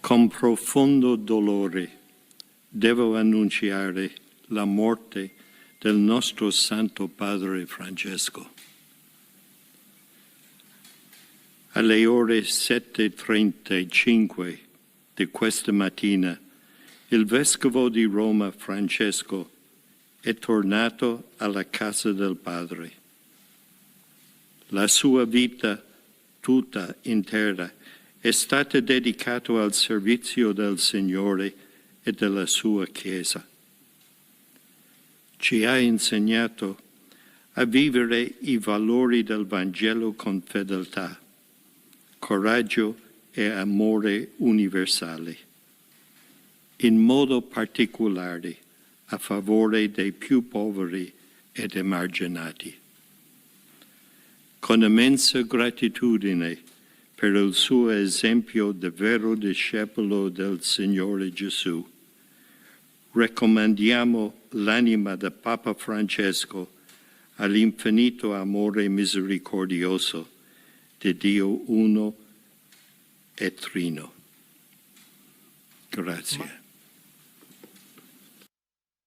Con profondo dolore devo annunciare la morte del nostro Santo Padre Francesco. Alle ore 7:35 di questa mattina, il Vescovo di Roma Francesco è tornato alla casa del Padre. La sua vita tutta intera è stata dedicata al servizio del Signore e della sua Chiesa. Ci ha insegnato a vivere i valori del Vangelo con fedeltà, coraggio e amore universale, in modo particolare a favore dei più poveri ed emarginati. Con immensa gratitudine per il suo esempio di vero discepolo del Signore Gesù, raccomandiamo l'anima del Papa Francesco all'infinito amore misericordioso di Dio uno e trino. Grazie.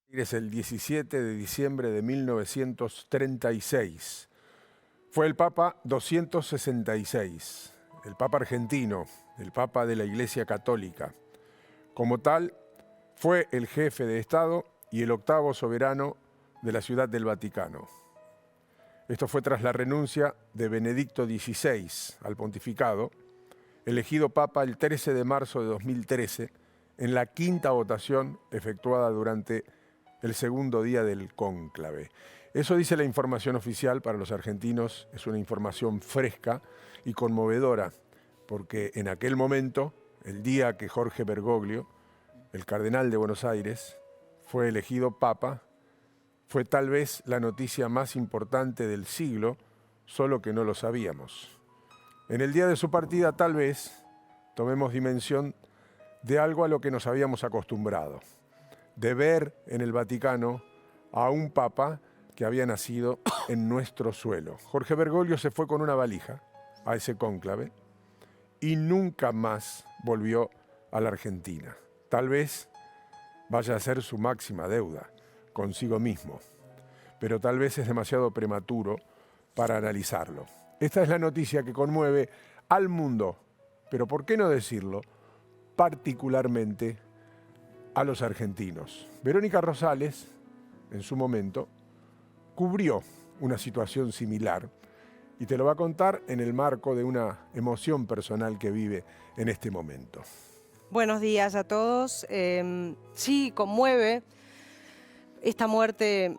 Es el 17 de diciembre de 1936. Fue el Papa 266, el Papa argentino, el Papa de la Iglesia Católica. Como tal, fue el jefe de Estado y el octavo soberano de la Ciudad del Vaticano. Esto fue tras la renuncia de Benedicto XVI al pontificado, elegido Papa el 13 de marzo de 2013, en la quinta votación efectuada durante el segundo día del cónclave. Eso dice la información oficial. Para los argentinos es una información fresca y conmovedora, porque en aquel momento, el día que Jorge Bergoglio, el cardenal de Buenos Aires, fue elegido Papa, fue tal vez la noticia más importante del siglo, solo que no lo sabíamos. En el día de su partida, tal vez, tomemos dimensión de algo a lo que nos habíamos acostumbrado, de ver en el Vaticano a un Papa que había nacido en nuestro suelo. Jorge Bergoglio se fue con una valija a ese cónclave y nunca más volvió a la Argentina. Tal vez vaya a ser su máxima deuda consigo mismo, pero tal vez es demasiado prematuro para analizarlo. Esta es la noticia que conmueve al mundo, pero ¿por qué no decirlo? Particularmente a los argentinos. Verónica Rosales, en su momento, cubrió una situación similar y te lo va a contar en el marco de una emoción personal que vive en este momento. Buenos días a todos. Sí, conmueve esta muerte.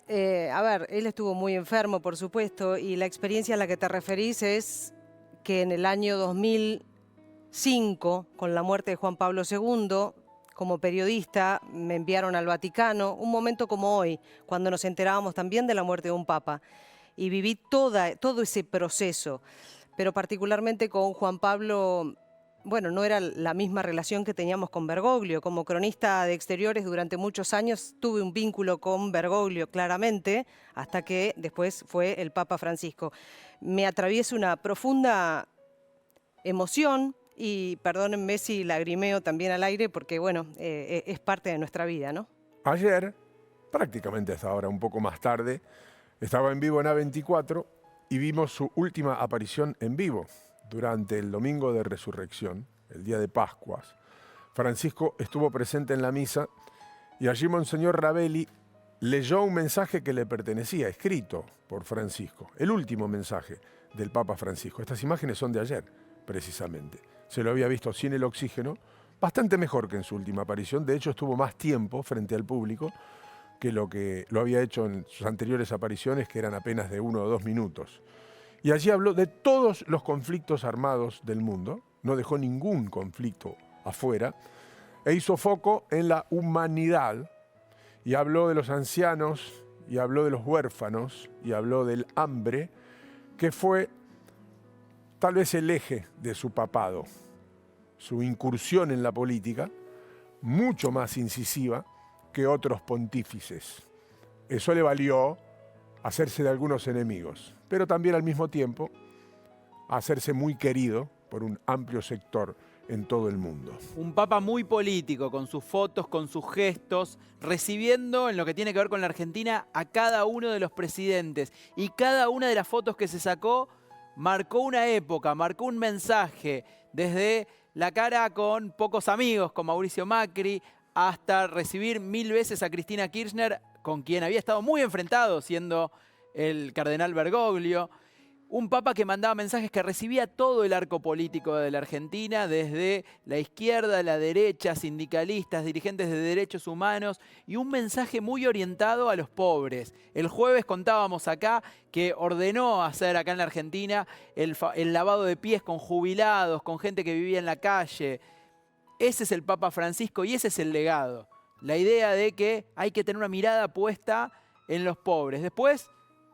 A ver, él estuvo muy enfermo, por supuesto, y la experiencia a la que te referís es que en el año 2005, con la muerte de Juan Pablo II, como periodista me enviaron al Vaticano, un momento como hoy, cuando nos enterábamos también de la muerte de un papa. Y viví todo ese proceso, pero particularmente con Juan Pablo, bueno, no era la misma relación que teníamos con Bergoglio. Como cronista de exteriores durante muchos años tuve un vínculo con Bergoglio, claramente, hasta que después fue el Papa Francisco. Me atraviesa una profunda emoción, y perdónenme si lagrimeo también al aire, porque bueno, es parte de nuestra vida, ¿no? Ayer, prácticamente hasta ahora, un poco más tarde, estaba en vivo en A24 y vimos su última aparición en vivo durante el Domingo de Resurrección, el día de Pascuas. Francisco estuvo presente en la misa y allí Monseñor Ravelli leyó un mensaje que le pertenecía, escrito por Francisco, el último mensaje del Papa Francisco. Estas imágenes son de ayer, precisamente. Se lo había visto sin el oxígeno, bastante mejor que en su última aparición. De hecho, estuvo más tiempo frente al público que lo había hecho en sus anteriores apariciones, que eran apenas de 1 o 2 minutos. Y allí habló de todos los conflictos armados del mundo, no dejó ningún conflicto afuera, e hizo foco en la humanidad, y habló de los ancianos, y habló de los huérfanos, y habló del hambre, que fue tal vez el eje de su papado, su incursión en la política, mucho más incisiva que otros pontífices. Eso le valió hacerse de algunos enemigos, pero también al mismo tiempo hacerse muy querido por un amplio sector en todo el mundo. Un papa muy político, con sus fotos, con sus gestos, recibiendo en lo que tiene que ver con la Argentina a cada uno de los presidentes. Y cada una de las fotos que se sacó marcó una época, marcó un mensaje, desde la cara con pocos amigos, con Mauricio Macri, hasta recibir 1000 veces a Cristina Kirchner, con quien había estado muy enfrentado, siendo el cardenal Bergoglio. Un papa que mandaba mensajes, que recibía todo el arco político de la Argentina, desde la izquierda, la derecha, sindicalistas, dirigentes de derechos humanos, y un mensaje muy orientado a los pobres. El jueves contábamos acá que ordenó hacer acá en la Argentina el lavado de pies con jubilados, con gente que vivía en la calle. Ese es el Papa Francisco y ese es el legado. La idea de que hay que tener una mirada puesta en los pobres. Después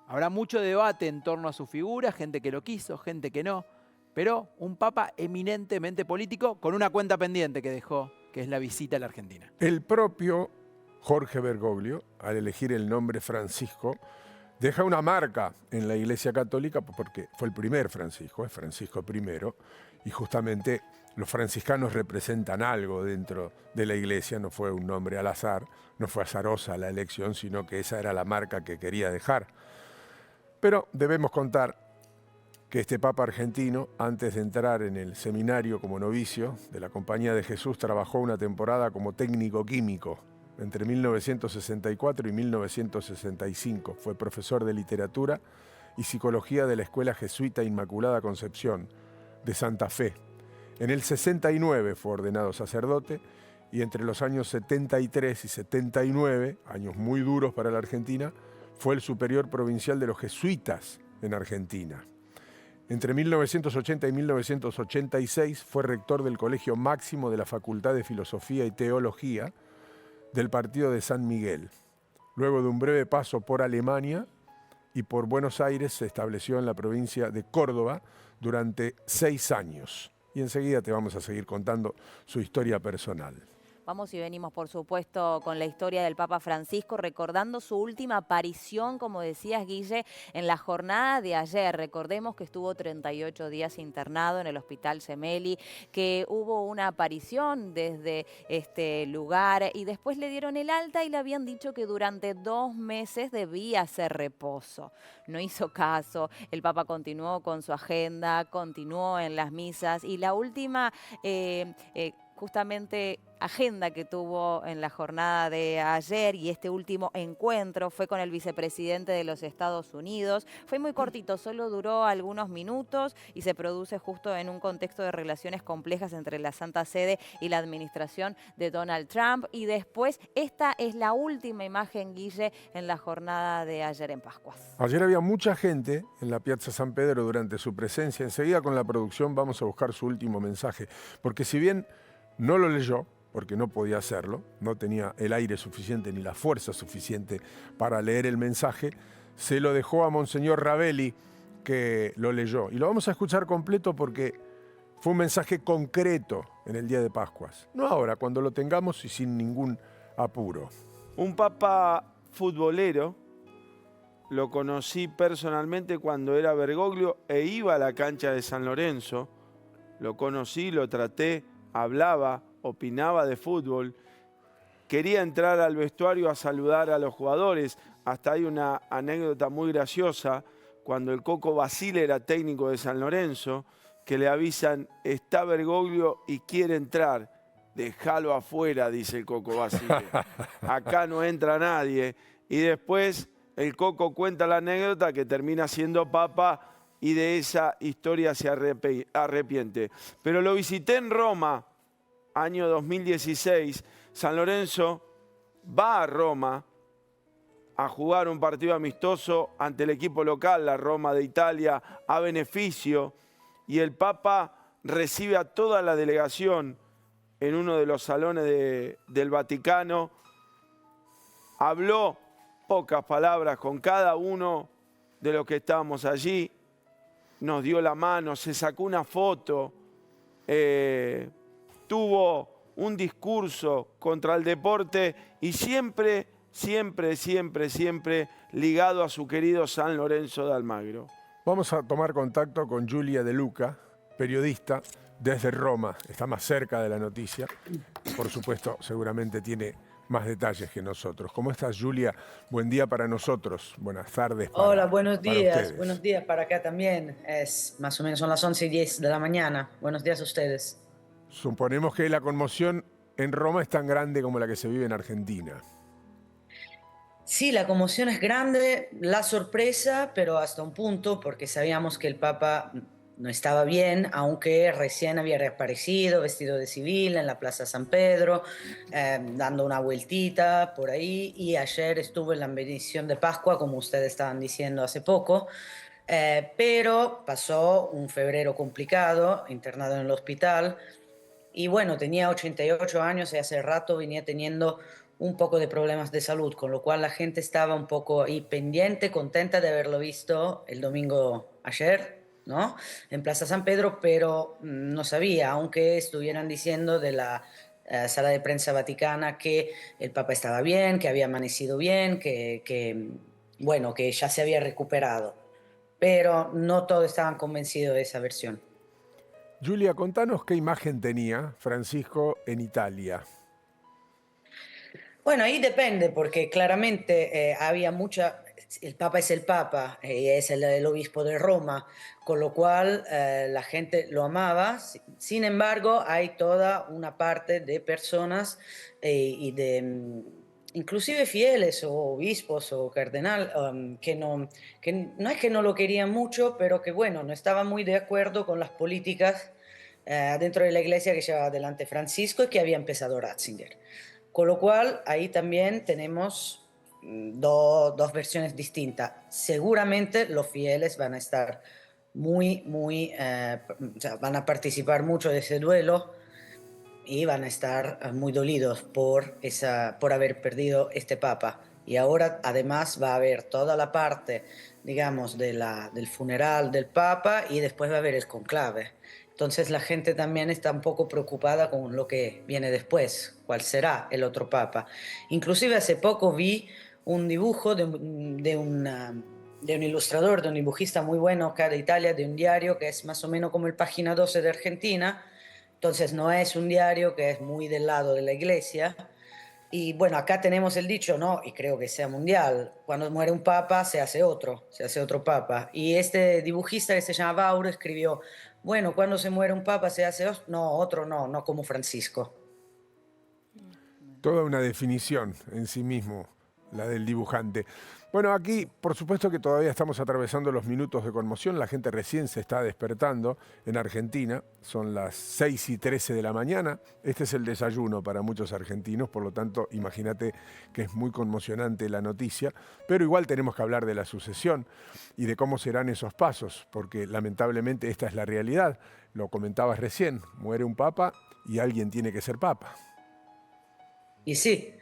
habrá mucho debate en torno a su figura, gente que lo quiso, gente que no, pero un papa eminentemente político con una cuenta pendiente que dejó, que es la visita a la Argentina. El propio Jorge Bergoglio, al elegir el nombre Francisco, deja una marca en la Iglesia Católica porque fue el primer Francisco, es Francisco I, y justamente los franciscanos representan algo dentro de la Iglesia, no fue un nombre al azar, no fue azarosa la elección, sino que esa era la marca que quería dejar. Pero debemos contar que este Papa argentino, antes de entrar en el seminario como novicio de la Compañía de Jesús, trabajó una temporada como técnico químico entre 1964 y 1965. Fue profesor de literatura y psicología de la Escuela Jesuita Inmaculada Concepción de Santa Fe. En el 69 fue ordenado sacerdote y entre los años 73 y 79, años muy duros para la Argentina, fue el superior provincial de los jesuitas en Argentina. Entre 1980 y 1986 fue rector del Colegio Máximo de la Facultad de Filosofía y Teología del Partido de San Miguel. Luego de un breve paso por Alemania y por Buenos Aires, se estableció en la provincia de Córdoba durante 6 años. Y enseguida te vamos a seguir contando su historia personal. Vamos y venimos, por supuesto, con la historia del Papa Francisco, recordando su última aparición, como decías, Guille, en la jornada de ayer. Recordemos que estuvo 38 días internado en el Hospital Gemelli, que hubo una aparición desde este lugar y después le dieron el alta y le habían dicho que durante 2 meses debía hacer reposo. No hizo caso, el Papa continuó con su agenda, continuó en las misas y la última justamente agenda que tuvo en la jornada de ayer y este último encuentro fue con el vicepresidente de los Estados Unidos. Fue muy cortito, solo duró algunos minutos y se produce justo en un contexto de relaciones complejas entre la Santa Sede y la administración de Donald Trump. Y después, esta es la última imagen, Guille, en la jornada de ayer en Pascuas. Ayer había mucha gente en la Piazza San Pedro durante su presencia. Enseguida con la producción vamos a buscar su último mensaje, porque si bien no lo leyó, porque no podía hacerlo, no tenía el aire suficiente ni la fuerza suficiente para leer el mensaje, se lo dejó a Monseñor Ravelli, que lo leyó. Y lo vamos a escuchar completo porque fue un mensaje concreto en el día de Pascuas. No ahora, cuando lo tengamos y sin ningún apuro. Un papa futbolero, lo conocí personalmente cuando era Bergoglio e iba a la cancha de San Lorenzo. Lo conocí, lo traté, hablaba, opinaba de fútbol, quería entrar al vestuario a saludar a los jugadores. Hasta hay una anécdota muy graciosa, cuando el Coco Basile era técnico de San Lorenzo, que le avisan, está Bergoglio y quiere entrar. Déjalo afuera, dice el Coco Basile. Acá no entra nadie. Y después el Coco cuenta la anécdota que termina siendo papa y de esa historia se arrepiente. Pero lo visité en Roma, año 2016. San Lorenzo va a Roma a jugar un partido amistoso ante el equipo local, la Roma de Italia, a beneficio. Y el Papa recibe a toda la delegación en uno de los salones del Vaticano. Habló pocas palabras con cada uno de los que estábamos allí. Nos dio la mano, se sacó una foto, tuvo un discurso contra el deporte y siempre, siempre, siempre, siempre ligado a su querido San Lorenzo de Almagro. Vamos a tomar contacto con Giulia De Luca, periodista desde Roma, está más cerca de la noticia. Por supuesto, seguramente tiene más detalles que nosotros. ¿Cómo estás, Julia? Buen día para nosotros. Buenas tardes Hola, buenos para días. ustedes. Buenos días para acá también. Es más o menos son las 11:10 de la mañana. Buenos días a ustedes. Suponemos que la conmoción en Roma es tan grande como la que se vive en Argentina. Sí, la conmoción es grande, la sorpresa, pero hasta un punto, porque sabíamos que el Papa no estaba bien, aunque recién había reaparecido vestido de civil en la Plaza San Pedro, dando una vueltita por ahí, y ayer estuvo en la bendición de Pascua, como ustedes estaban diciendo hace poco. Pero pasó un febrero complicado, internado en el hospital, y bueno, tenía 88 años y hace rato venía teniendo un poco de problemas de salud, con lo cual la gente estaba un poco ahí pendiente, contenta de haberlo visto el domingo ayer, ¿no? En Plaza San Pedro, pero no sabía, aunque estuvieran diciendo de la sala de prensa vaticana que el Papa estaba bien, que había amanecido bien, bueno, que ya se había recuperado, pero no todos estaban convencidos de esa versión. Julia, contanos qué imagen tenía Francisco en Italia. Bueno, ahí depende, porque claramente había mucha. El Papa es el Papa, es el obispo de Roma, con lo cual la gente lo amaba. Sin embargo, hay toda una parte de personas y de inclusive fieles o obispos o cardenal que no es que no lo querían mucho, pero que bueno, no estaban muy de acuerdo con las políticas dentro de la iglesia que llevaba adelante Francisco y que había empezado Ratzinger. Con lo cual, ahí también tenemos dos versiones distintas. Seguramente los fieles van a estar o sea, van a participar mucho de ese duelo y van a estar muy dolidos por haber perdido este papa. Y ahora además va a haber toda la parte, digamos, del funeral del papa y después va a haber el conclave. Entonces la gente también está un poco preocupada con lo que viene después, cuál será el otro papa. Inclusive hace poco vi un dibujo de un ilustrador, de un dibujista muy bueno acá de Italia, de un diario que es más o menos como el Página 12 de Argentina. Entonces no es un diario que es muy del lado de la iglesia. Y bueno, acá tenemos el dicho, ¿no? Y creo que sea mundial. Cuando muere un papa, se hace otro papa. Y este dibujista que se llama Bauro escribió, bueno, cuando se muere un papa, no, otro no, no como Francisco. Toda una definición en sí mismo, la del dibujante. Bueno, aquí por supuesto que todavía estamos atravesando los minutos de conmoción, la gente recién se está despertando en Argentina, son las 6:13 de la mañana, este es el desayuno para muchos argentinos, por lo tanto imagínate que es muy conmocionante la noticia, pero igual tenemos que hablar de la sucesión y de cómo serán esos pasos, porque lamentablemente esta es la realidad, lo comentabas recién, muere un papa y alguien tiene que ser papa. Y sí,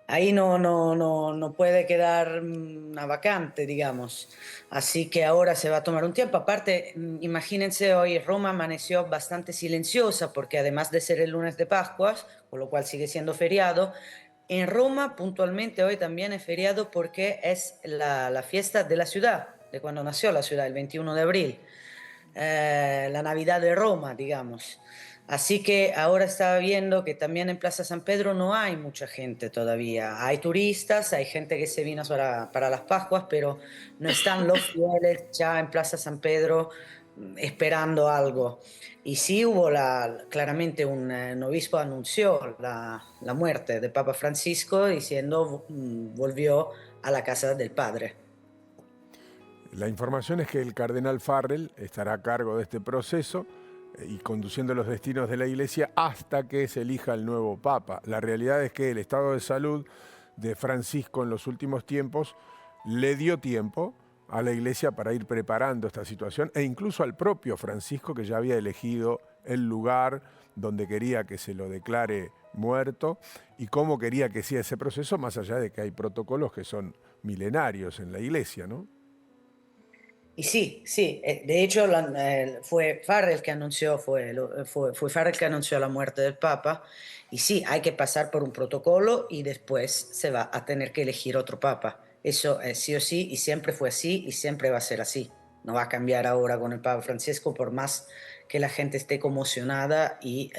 ahí no puede quedar una vacante, digamos. Así que ahora se va a tomar un tiempo. Aparte, imagínense, hoy Roma amaneció bastante silenciosa porque además de ser el lunes de Pascuas, con lo cual sigue siendo feriado, en Roma puntualmente hoy también es feriado porque es la fiesta de la ciudad, de cuando nació la ciudad, el 21 de abril. La Navidad de Roma, digamos. Así que ahora estaba viendo que también en Plaza San Pedro no hay mucha gente todavía. Hay turistas, hay gente que se vino para las Pascuas, pero no están los fieles ya en Plaza San Pedro esperando algo. Y sí hubo claramente un obispo anunció la muerte de Papa Francisco diciendo volvió a la casa del Padre. La información es que el cardenal Farrell estará a cargo de este proceso y conduciendo los destinos de la Iglesia hasta que se elija el nuevo Papa. La realidad es que el estado de salud de Francisco en los últimos tiempos le dio tiempo a la Iglesia para ir preparando esta situación e incluso al propio Francisco, que ya había elegido el lugar donde quería que se lo declare muerto y cómo quería que sea ese proceso, más allá de que hay protocolos que son milenarios en la Iglesia, ¿no? Y sí, sí, de hecho fue Farrell que anunció, fue Farrell que anunció la muerte del Papa, y sí, hay que pasar por un protocolo y después se va a tener que elegir otro Papa. Eso es sí o sí, y siempre fue así y siempre va a ser así. No va a cambiar ahora con el Papa Francisco, por más que la gente esté conmocionada y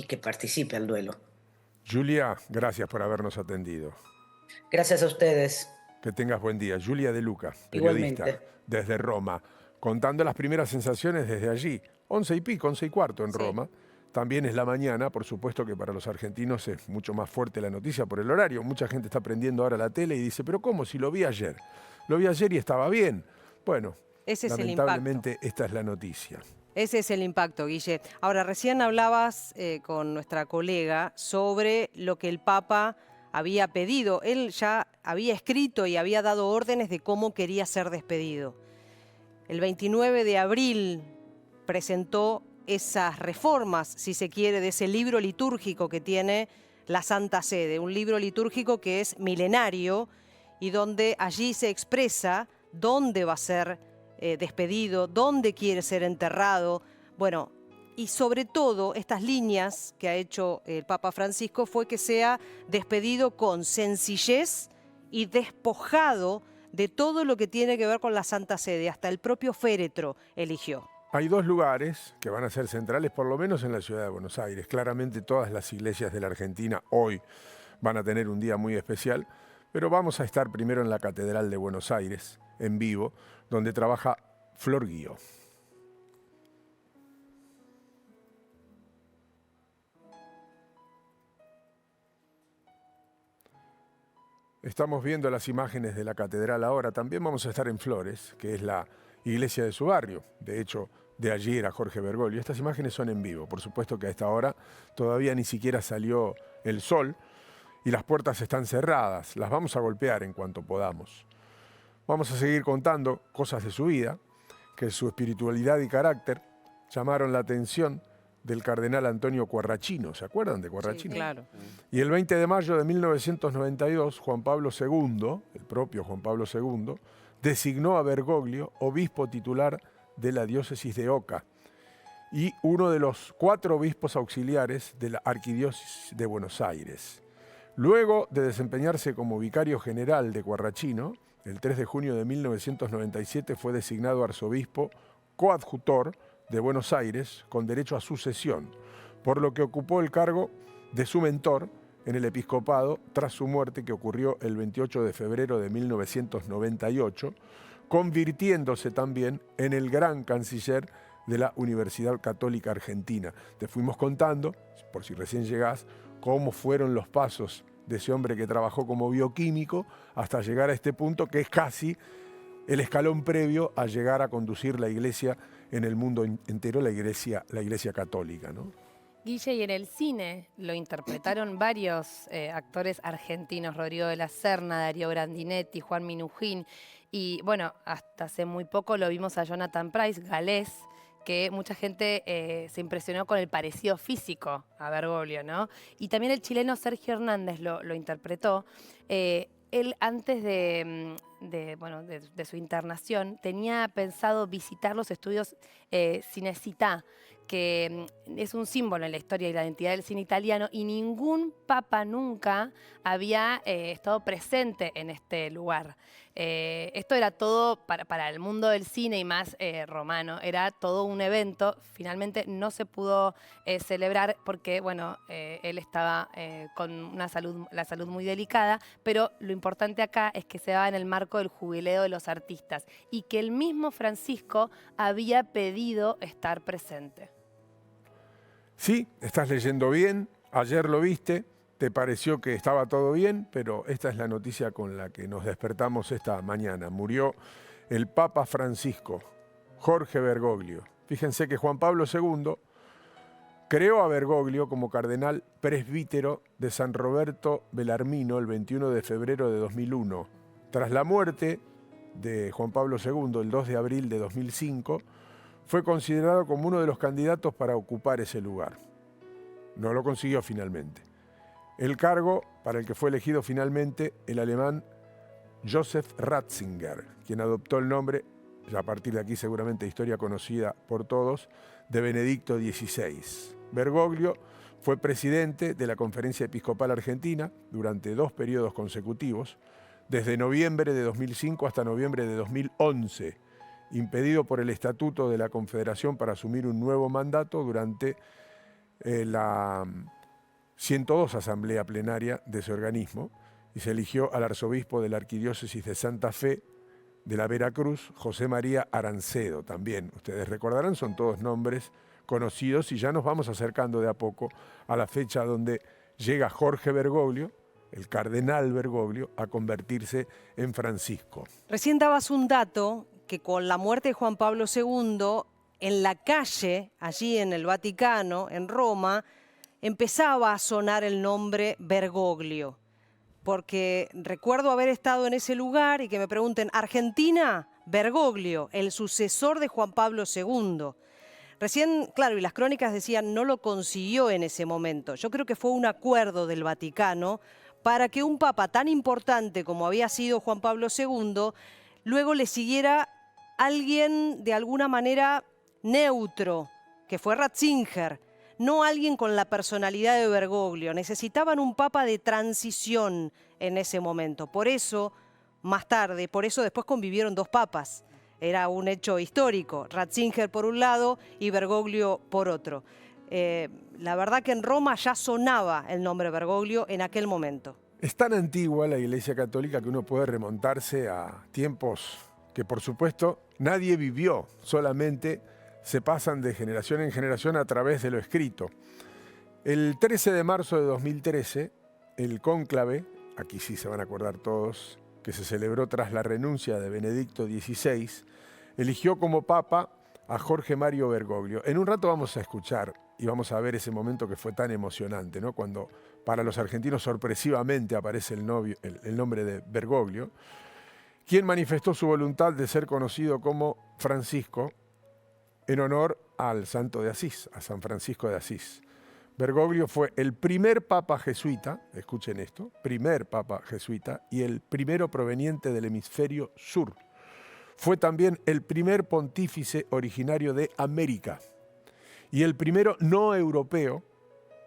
que participe al duelo. Julia, gracias por habernos atendido. Gracias a ustedes. Que tengas buen día. Julia De Luca, periodista Igualmente. desde Roma, contando las primeras sensaciones desde allí. 11 y pico, 11 y cuarto en Sí. Roma. También es la mañana, por supuesto que para los argentinos es mucho más fuerte la noticia por el horario. Mucha gente está prendiendo ahora la tele y dice, pero ¿cómo? Si lo vi ayer. Lo vi ayer y estaba bien. Bueno, Ese es el impacto. lamentablemente esta es la noticia. Ese es el impacto, Guille. Ahora, recién hablabas con nuestra colega sobre lo que el Papa había pedido. Él ya había escrito y había dado órdenes de cómo quería ser despedido. El 29 de abril presentó esas reformas, si se quiere, de ese libro litúrgico que tiene la Santa Sede, un libro litúrgico que es milenario y donde allí se expresa dónde va a ser despedido, dónde quiere ser enterrado. Bueno, y sobre todo estas líneas que ha hecho el Papa Francisco fue que sea despedido con sencillez y despojado de todo lo que tiene que ver con la Santa Sede, hasta el propio féretro eligió. Hay dos lugares que van a ser centrales, por lo menos en la ciudad de Buenos Aires. Claramente todas las iglesias de la Argentina hoy van a tener un día muy especial, pero vamos a estar primero en la Catedral de Buenos Aires, en vivo, donde trabaja Flor Guío. Estamos viendo las imágenes de la catedral ahora. También vamos a estar en Flores, que es la iglesia de su barrio. De hecho, de allí era Jorge Bergoglio. Estas imágenes son en vivo. Por supuesto que a esta hora todavía ni siquiera salió el sol y las puertas están cerradas. Las vamos a golpear en cuanto podamos. Vamos a seguir contando cosas de su vida, que su espiritualidad y carácter llamaron la atención del cardenal Antonio Quarracino. ¿Se acuerdan de Quarracino? Sí, claro. Y el 20 de mayo de 1992, Juan Pablo II, el propio Juan Pablo II, designó a Bergoglio obispo titular de la diócesis de Oca y uno de los 4 obispos auxiliares de la arquidiócesis de Buenos Aires. Luego de desempeñarse como vicario general de Quarracino, el 3 de junio de 1997 fue designado arzobispo coadjutor de Buenos Aires con derecho a sucesión, por lo que ocupó el cargo de su mentor en el episcopado tras su muerte que ocurrió el 28 de febrero de 1998, convirtiéndose también en el gran canciller de la Universidad Católica Argentina. Te fuimos contando, por si recién llegás, cómo fueron los pasos de ese hombre que trabajó como bioquímico hasta llegar a este punto que es casi el escalón previo a llegar a conducir la iglesia en el mundo entero, la iglesia católica, ¿no? Guille, y en el cine lo interpretaron varios actores argentinos, Rodrigo de la Serna, Darío Grandinetti, Juan Minujín, y bueno, hasta hace muy poco lo vimos a Jonathan Pryce, galés, que mucha gente se impresionó con el parecido físico a Bergoglio, ¿no? Y también el chileno Sergio Hernández lo interpretó. Él, antes de su internación, tenía pensado visitar los estudios Cinecittà, que es un símbolo en la historia y la identidad del cine italiano, y ningún papa nunca había estado presente en este lugar. Esto era todo para el mundo del cine y más romano, era todo un evento. Finalmente no se pudo celebrar porque, bueno, él estaba con la salud muy delicada, pero lo importante acá es que se daba en el marco del jubileo de los artistas y que el mismo Francisco había pedido estar presente. Sí, estás leyendo bien, ayer lo viste, te pareció que estaba todo bien, pero esta es la noticia con la que nos despertamos esta mañana. Murió el Papa Francisco, Jorge Bergoglio. Fíjense que Juan Pablo II creó a Bergoglio como cardenal presbítero de San Roberto Bellarmino el 21 de febrero de 2001. Tras la muerte de Juan Pablo II, el 2 de abril de 2005, fue considerado como uno de los candidatos para ocupar ese lugar. No lo consiguió finalmente. El cargo para el que fue elegido finalmente el alemán Joseph Ratzinger, quien adoptó el nombre, ya a partir de aquí seguramente historia conocida por todos, de Benedicto XVI. Bergoglio fue presidente de la Conferencia Episcopal Argentina durante 2 periodos consecutivos, desde noviembre de 2005 hasta noviembre de 2011, impedido por el Estatuto de la Confederación para asumir un nuevo mandato durante la 102 Asamblea Plenaria de ese organismo, y se eligió al arzobispo de la Arquidiócesis de Santa Fe de la Veracruz, José María Arancedo. También, ustedes recordarán, son todos nombres conocidos, y ya nos vamos acercando de a poco a la fecha donde llega Jorge Bergoglio, el cardenal Bergoglio, a convertirse en Francisco. Recién dabas un dato que con la muerte de Juan Pablo II, en la calle, allí en el Vaticano, en Roma, empezaba a sonar el nombre Bergoglio. Porque recuerdo haber estado en ese lugar y que me pregunten, Argentina, Bergoglio, el sucesor de Juan Pablo II. Recién, claro, y las crónicas decían, no lo consiguió en ese momento. Yo creo que fue un acuerdo del Vaticano para que un papa tan importante como había sido Juan Pablo II, luego le siguiera alguien de alguna manera neutro, que fue Ratzinger, no alguien con la personalidad de Bergoglio. Necesitaban un papa de transición en ese momento. Por eso, más tarde, por eso después convivieron dos papas. Era un hecho histórico, Ratzinger por un lado y Bergoglio por otro. La verdad que en Roma ya sonaba el nombre Bergoglio en aquel momento. Es tan antigua la Iglesia Católica que uno puede remontarse a tiempos que, por supuesto, nadie vivió, solamente se pasan de generación en generación a través de lo escrito. El 13 de marzo de 2013, el cónclave, aquí sí se van a acordar todos, que se celebró tras la renuncia de Benedicto XVI, eligió como papa a Jorge Mario Bergoglio. En un rato vamos a escuchar y vamos a ver ese momento que fue tan emocionante, ¿no? Cuando para los argentinos sorpresivamente aparece el nombre de Bergoglio, quien manifestó su voluntad de ser conocido como Francisco en honor al santo de Asís, a San Francisco de Asís. Bergoglio fue el primer papa jesuita, escuchen esto, primer papa jesuita y el primero proveniente del hemisferio sur. Fue también el primer pontífice originario de América y el primero no europeo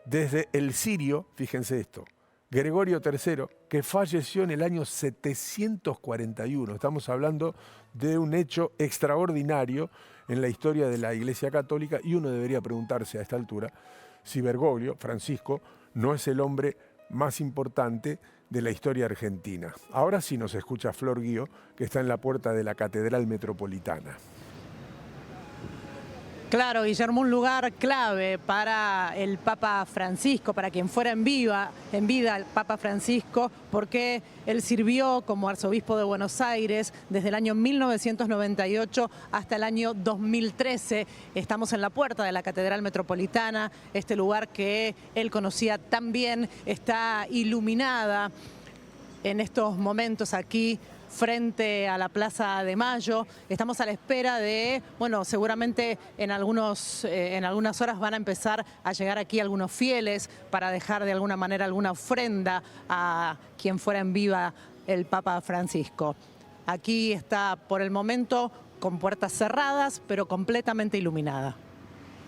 desde el sirio, fíjense esto, Gregorio III, que falleció en el año 741. Estamos hablando de un hecho extraordinario en la historia de la Iglesia Católica, y uno debería preguntarse a esta altura si Bergoglio, Francisco, no es el hombre más importante de la historia argentina. Ahora sí nos escucha Flor Guío, que está en la puerta de la Catedral Metropolitana. Claro, Guillermo, un lugar clave para el Papa Francisco, para quien fuera en vida el Papa Francisco, porque él sirvió como arzobispo de Buenos Aires desde el año 1998 hasta el año 2013. Estamos en la puerta de la Catedral Metropolitana, este lugar que él conocía tan bien, está iluminada en estos momentos aquí frente a la Plaza de Mayo. Estamos a la espera de, bueno, seguramente en algunas horas van a empezar a llegar aquí algunos fieles para dejar de alguna manera alguna ofrenda a quien fuera en vida el Papa Francisco. Aquí está por el momento con puertas cerradas, pero completamente iluminada.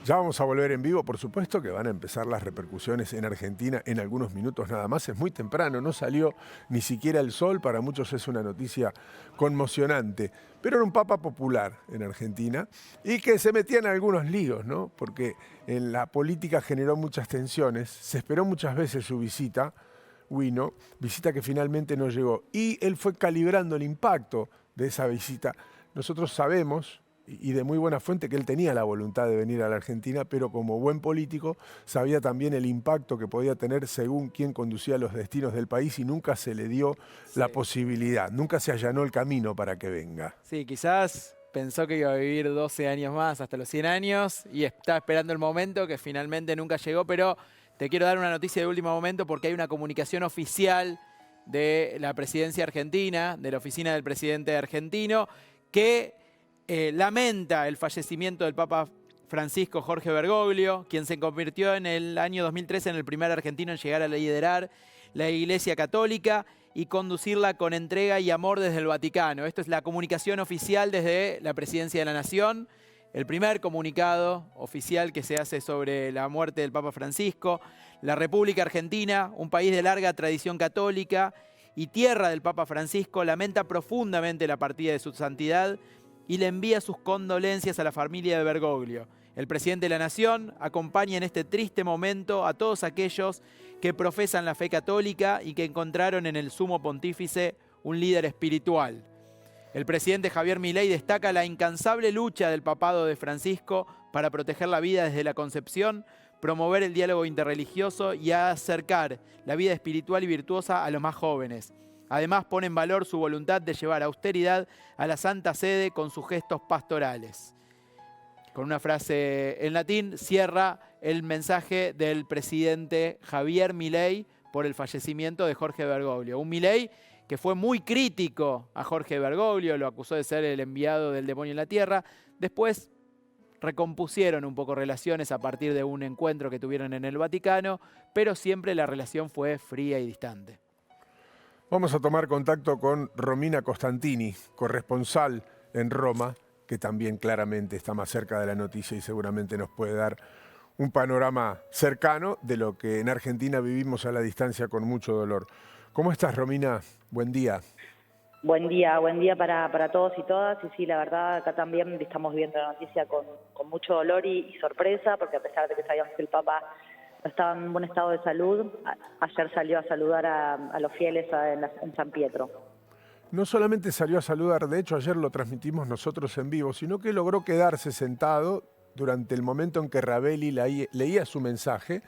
Ya vamos a volver en vivo, por supuesto que van a empezar las repercusiones en Argentina en algunos minutos nada más. Es muy temprano, no salió ni siquiera el sol, para muchos es una noticia conmocionante. Pero era un papa popular en Argentina y que se metía en algunos líos, ¿no? Porque en la política generó muchas tensiones, se esperó muchas veces su visita, visita que finalmente no llegó. Y él fue calibrando el impacto de esa visita. Nosotros sabemos, y de muy buena fuente, que él tenía la voluntad de venir a la Argentina, pero como buen político sabía también el impacto que podía tener según quién conducía los destinos del país, y nunca se le dio la posibilidad, nunca se allanó el camino para que venga. Sí, quizás pensó que iba a vivir 12 años más, hasta los 100 años, y estaba esperando el momento que finalmente nunca llegó, pero te quiero dar una noticia de último momento porque hay una comunicación oficial de la presidencia argentina, de la oficina del presidente argentino, que lamenta el fallecimiento del Papa Francisco Jorge Bergoglio, quien se convirtió en el año 2013 en el primer argentino en llegar a liderar la Iglesia Católica y conducirla con entrega y amor desde el Vaticano. Esto es la comunicación oficial desde la Presidencia de la Nación, el primer comunicado oficial que se hace sobre la muerte del Papa Francisco. La República Argentina, un país de larga tradición católica y tierra del Papa Francisco, lamenta profundamente la partida de su santidad y le envía sus condolencias a la familia de Bergoglio. El presidente de la Nación acompaña en este triste momento a todos aquellos que profesan la fe católica y que encontraron en el sumo pontífice un líder espiritual. El presidente Javier Milei destaca la incansable lucha del papado de Francisco para proteger la vida desde la concepción, promover el diálogo interreligioso y acercar la vida espiritual y virtuosa a los más jóvenes. Además, pone en valor su voluntad de llevar austeridad a la Santa Sede con sus gestos pastorales. Con una frase en latín cierra el mensaje del presidente Javier Milei por el fallecimiento de Jorge Bergoglio. Un Milei que fue muy crítico a Jorge Bergoglio, lo acusó de ser el enviado del demonio en la tierra. Después recompusieron un poco relaciones a partir de un encuentro que tuvieron en el Vaticano, pero siempre la relación fue fría y distante. Vamos a tomar contacto con Romina Costantini, corresponsal en Roma, que también claramente está más cerca de la noticia y seguramente nos puede dar un panorama cercano de lo que en Argentina vivimos a la distancia con mucho dolor. ¿Cómo estás, Romina? Buen día. Buen día para todos y todas. Y sí, la verdad, acá también estamos viendo la noticia con mucho dolor y sorpresa, porque a pesar de que sabíamos que el Papa no estaba en buen estado de salud, ayer salió a saludar a los fieles en San Pietro. No solamente salió a saludar, de hecho ayer lo transmitimos nosotros en vivo, sino que logró quedarse sentado durante el momento en que Ravelli leía su mensaje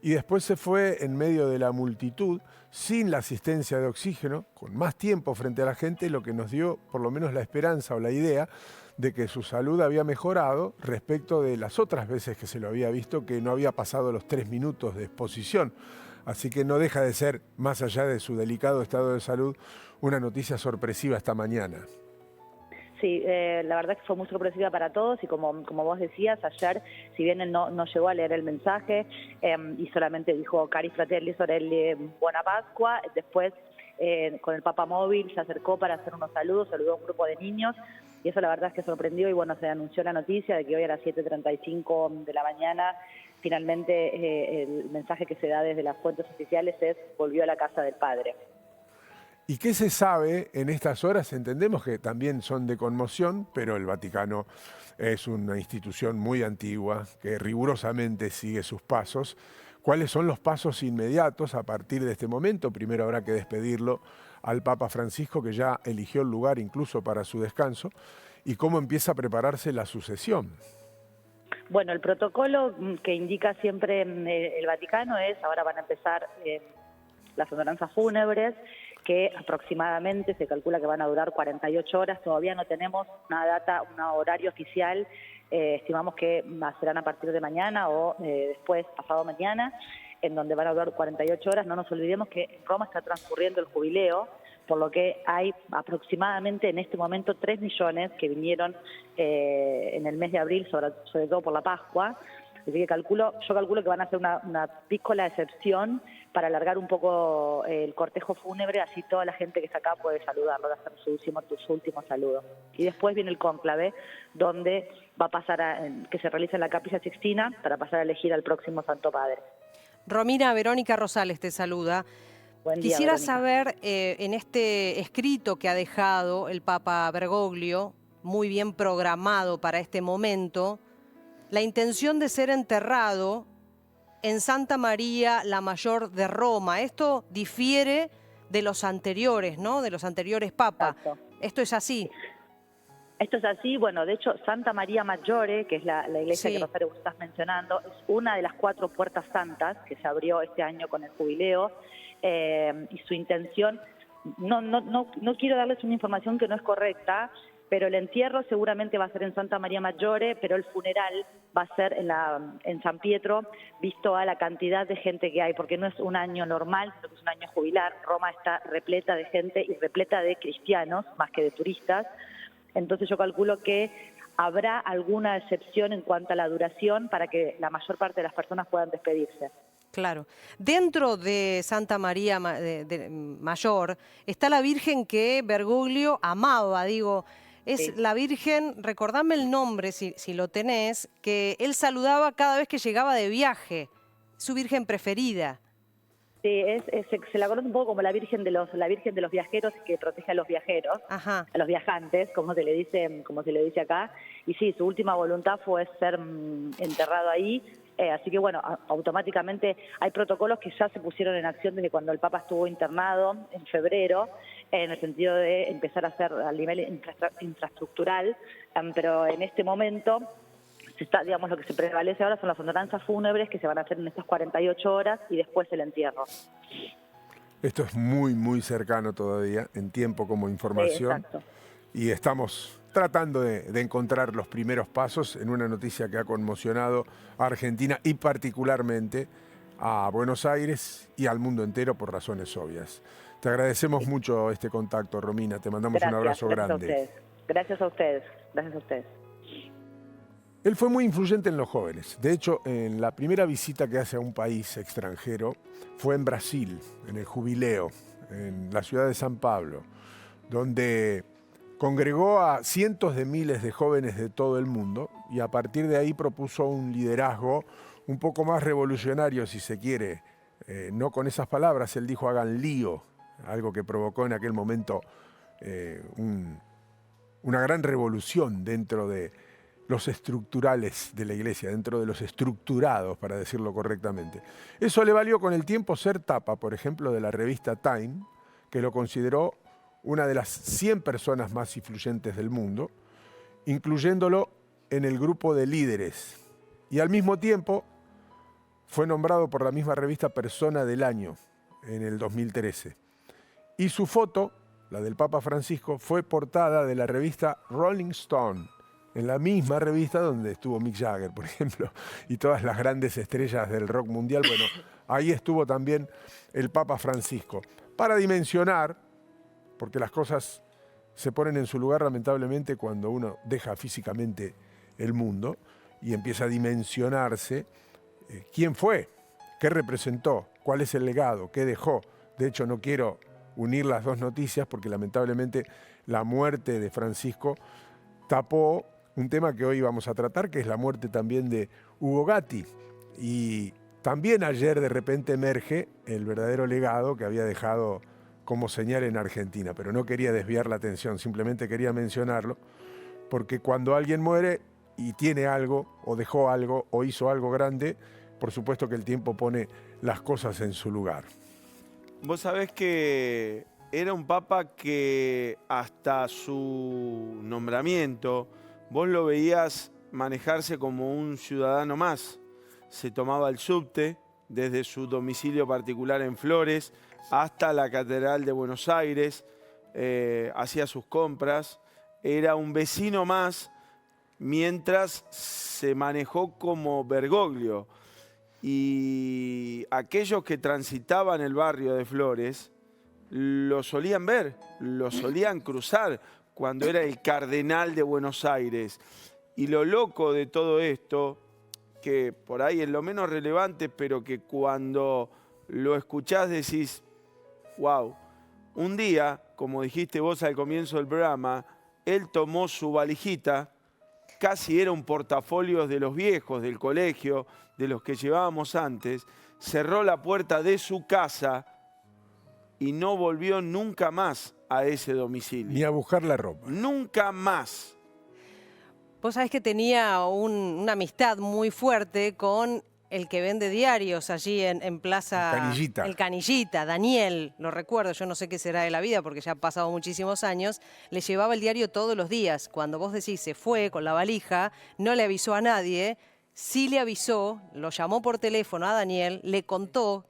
y después se fue en medio de la multitud, sin la asistencia de oxígeno, con más tiempo frente a la gente, lo que nos dio por lo menos la esperanza o la idea de que su salud había mejorado respecto de las otras veces que se lo había visto, que no había pasado los 3 minutos de exposición. Así que no deja de ser, más allá de su delicado estado de salud, una noticia sorpresiva esta mañana. Sí, la verdad que fue muy sorpresiva para todos y como vos decías, ayer, si bien él no llegó a leer el mensaje y solamente dijo Cari Fratelli Sorelli, Buona Pascua, después con el Papa móvil se acercó para hacer unos saludos, saludó a un grupo de niños y eso la verdad es que sorprendió y bueno, se anunció la noticia de que hoy a las 7:35 de la mañana finalmente el mensaje que se da desde las fuentes oficiales es volvió a la casa del Padre. ¿Y qué se sabe en estas horas? Entendemos que también son de conmoción, pero el Vaticano es una institución muy antigua que rigurosamente sigue sus pasos. ¿Cuáles son los pasos inmediatos a partir de este momento? Primero habrá que despedirlo al Papa Francisco, que ya eligió el lugar incluso para su descanso. ¿Y cómo empieza a prepararse la sucesión? Bueno, el protocolo que indica siempre el Vaticano es, ahora van a empezar las honoranzas fúnebres, que aproximadamente se calcula que van a durar 48 horas. Todavía no tenemos una data, un horario oficial. Estimamos que serán a partir de mañana o después, pasado mañana, en donde van a durar 48 horas. No nos olvidemos que en Roma está transcurriendo el jubileo, por lo que hay aproximadamente en este momento 3 millones que vinieron en el mes de abril, sobre todo por la Pascua. Así que yo calculo que van a hacer una pícola excepción para alargar un poco el cortejo fúnebre, así toda la gente que está acá puede saludarlo, de hacer su último saludo. Y después viene el cónclave, donde va a pasar que se realiza en la Capilla Sixtina para pasar a elegir al próximo Santo Padre. Romina, Verónica Rosales te saluda. Buen día, Quisiera Verónica. saber, en este escrito que ha dejado el Papa Bergoglio, muy bien programado para este momento, la intención de ser enterrado en Santa María la Mayor de Roma. Esto difiere de los anteriores, ¿no? De los anteriores papas. Exacto. ¿Esto es así? Esto es así, bueno, de hecho Santa María Maggiore, que es la iglesia Sí. que Rosario vos estás mencionando, es una de las 4 puertas santas que se abrió este año con el jubileo y su intención, no quiero darles una información que no es correcta, pero el entierro seguramente va a ser en Santa María Maggiore, pero el funeral va a ser en San Pietro, visto a la cantidad de gente que hay, porque no es un año normal, sino que es un año jubilar. Roma está repleta de gente y repleta de cristianos, más que de turistas. Entonces yo calculo que habrá alguna excepción en cuanto a la duración para que la mayor parte de las personas puedan despedirse. Claro. Dentro de Santa María Mayor está la Virgen que Bergoglio amaba, digo. Es Sí. la Virgen, recordame el nombre si lo tenés, que él saludaba cada vez que llegaba de viaje. Su Virgen preferida. Sí, se la conoce un poco como la Virgen de los Viajeros, que protege a los viajeros, Ajá. a los viajantes, como se le dice acá. Y sí, su última voluntad fue ser enterrado ahí. Así que bueno, automáticamente hay protocolos que ya se pusieron en acción desde cuando el Papa estuvo internado en febrero, en el sentido de empezar a hacer a nivel infraestructural, pero en este momento digamos, lo que se prevalece ahora son las honranzas fúnebres que se van a hacer en estas 48 horas y después el entierro. Esto es muy, muy cercano todavía, en tiempo como información. Exacto. Y estamos tratando de encontrar los primeros pasos en una noticia que ha conmocionado a Argentina y particularmente a Buenos Aires y al mundo entero por razones obvias. Te agradecemos mucho este contacto, Romina. Te mandamos un abrazo grande. Gracias a ustedes. Gracias a ustedes. Él fue muy influyente en los jóvenes. De hecho, en la primera visita que hace a un país extranjero fue en Brasil, en el Jubileo, en la ciudad de San Pablo, donde congregó a cientos de miles de jóvenes de todo el mundo y a partir de ahí propuso un liderazgo un poco más revolucionario, si se quiere. No con esas palabras, él dijo hagan lío, algo que provocó en aquel momento una gran revolución dentro de los estructurales de la iglesia, dentro de los estructurados, para decirlo correctamente. Eso le valió con el tiempo ser tapa, por ejemplo, de la revista Time, que lo consideró una de las 100 personas más influyentes del mundo, incluyéndolo en el grupo de líderes. Y al mismo tiempo fue nombrado por la misma revista Persona del Año en el 2013. Y su foto, la del Papa Francisco, fue portada de la revista Rolling Stone, en la misma revista donde estuvo Mick Jagger, por ejemplo, y todas las grandes estrellas del rock mundial. Bueno, ahí estuvo también el Papa Francisco. Para dimensionar, porque las cosas se ponen en su lugar lamentablemente cuando uno deja físicamente el mundo y empieza a dimensionarse quién fue, qué representó, cuál es el legado, qué dejó. De hecho, no quiero unir las dos noticias porque lamentablemente la muerte de Francisco tapó un tema que hoy vamos a tratar, que es la muerte también de Ugo Gatti. Y también ayer de repente emerge el verdadero legado que había dejado como señal en Argentina, pero no quería desviar la atención, simplemente quería mencionarlo, porque cuando alguien muere y tiene algo, o dejó algo, o hizo algo grande, por supuesto que el tiempo pone las cosas en su lugar. Vos sabés que era un papa que hasta su nombramiento vos lo veías manejarse como un ciudadano más. Se tomaba el subte desde su domicilio particular en Flores hasta la Catedral de Buenos Aires, hacía sus compras, era un vecino más mientras se manejó como Bergoglio. Y aquellos que transitaban el barrio de Flores lo solían ver, lo solían cruzar cuando era el cardenal de Buenos Aires. Y lo loco de todo esto, que por ahí es lo menos relevante, pero que cuando lo escuchás decís, wow, un día, como dijiste vos al comienzo del programa, él tomó su valijita, casi era un portafolio de los viejos del colegio, de los que llevábamos antes, cerró la puerta de su casa y no volvió nunca más a ese domicilio. Ni a buscar la ropa. Nunca más. Vos sabés que tenía una amistad muy fuerte con el que vende diarios allí en Plaza... Canillita. El Canillita, Daniel, lo recuerdo, yo no sé qué será de la vida porque ya han pasado muchísimos años. Le llevaba el diario todos los días. Cuando vos decís se fue con la valija, no le avisó a nadie, sí le avisó, lo llamó por teléfono a Daniel, le contó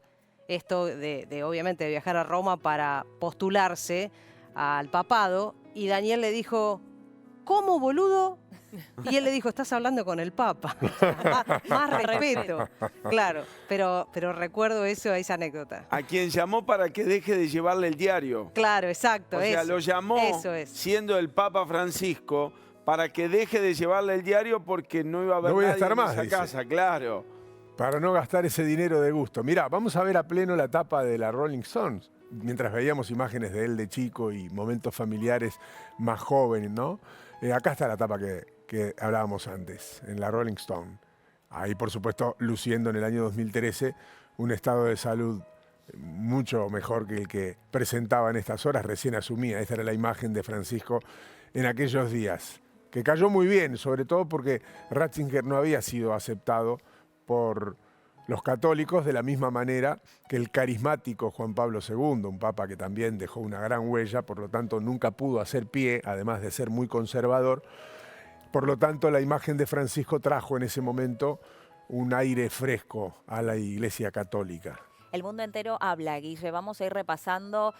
esto de obviamente de viajar a Roma para postularse al papado, y Daniel le dijo, ¿cómo, boludo? Y él le dijo, estás hablando con el Papa. Más respeto. Claro, pero recuerdo esa anécdota. A quien llamó para que deje de llevarle el diario. Claro, exacto. O sea, eso, lo llamó siendo el Papa Francisco para que deje de llevarle el diario porque no iba a haber no voy nadie a estar en más, esa dice. casa, claro. Para no gastar ese dinero de gusto. Mirá, vamos a ver a pleno la tapa de la Rolling Stones, mientras veíamos imágenes de él de chico y momentos familiares más jóvenes, ¿no? Acá está la tapa que hablábamos antes, en la Rolling Stone. Ahí, por supuesto, luciendo en el año 2013 un estado de salud mucho mejor que el que presentaba en estas horas, recién asumía. Esta era la imagen de Francisco en aquellos días, que cayó muy bien, sobre todo porque Ratzinger no había sido aceptado por los católicos de la misma manera que el carismático Juan Pablo II, un papa que también dejó una gran huella, por lo tanto nunca pudo hacer pie, además de ser muy conservador. Por lo tanto, la imagen de Francisco trajo en ese momento un aire fresco a la Iglesia Católica. El mundo entero habla, Guille. Vamos a ir repasando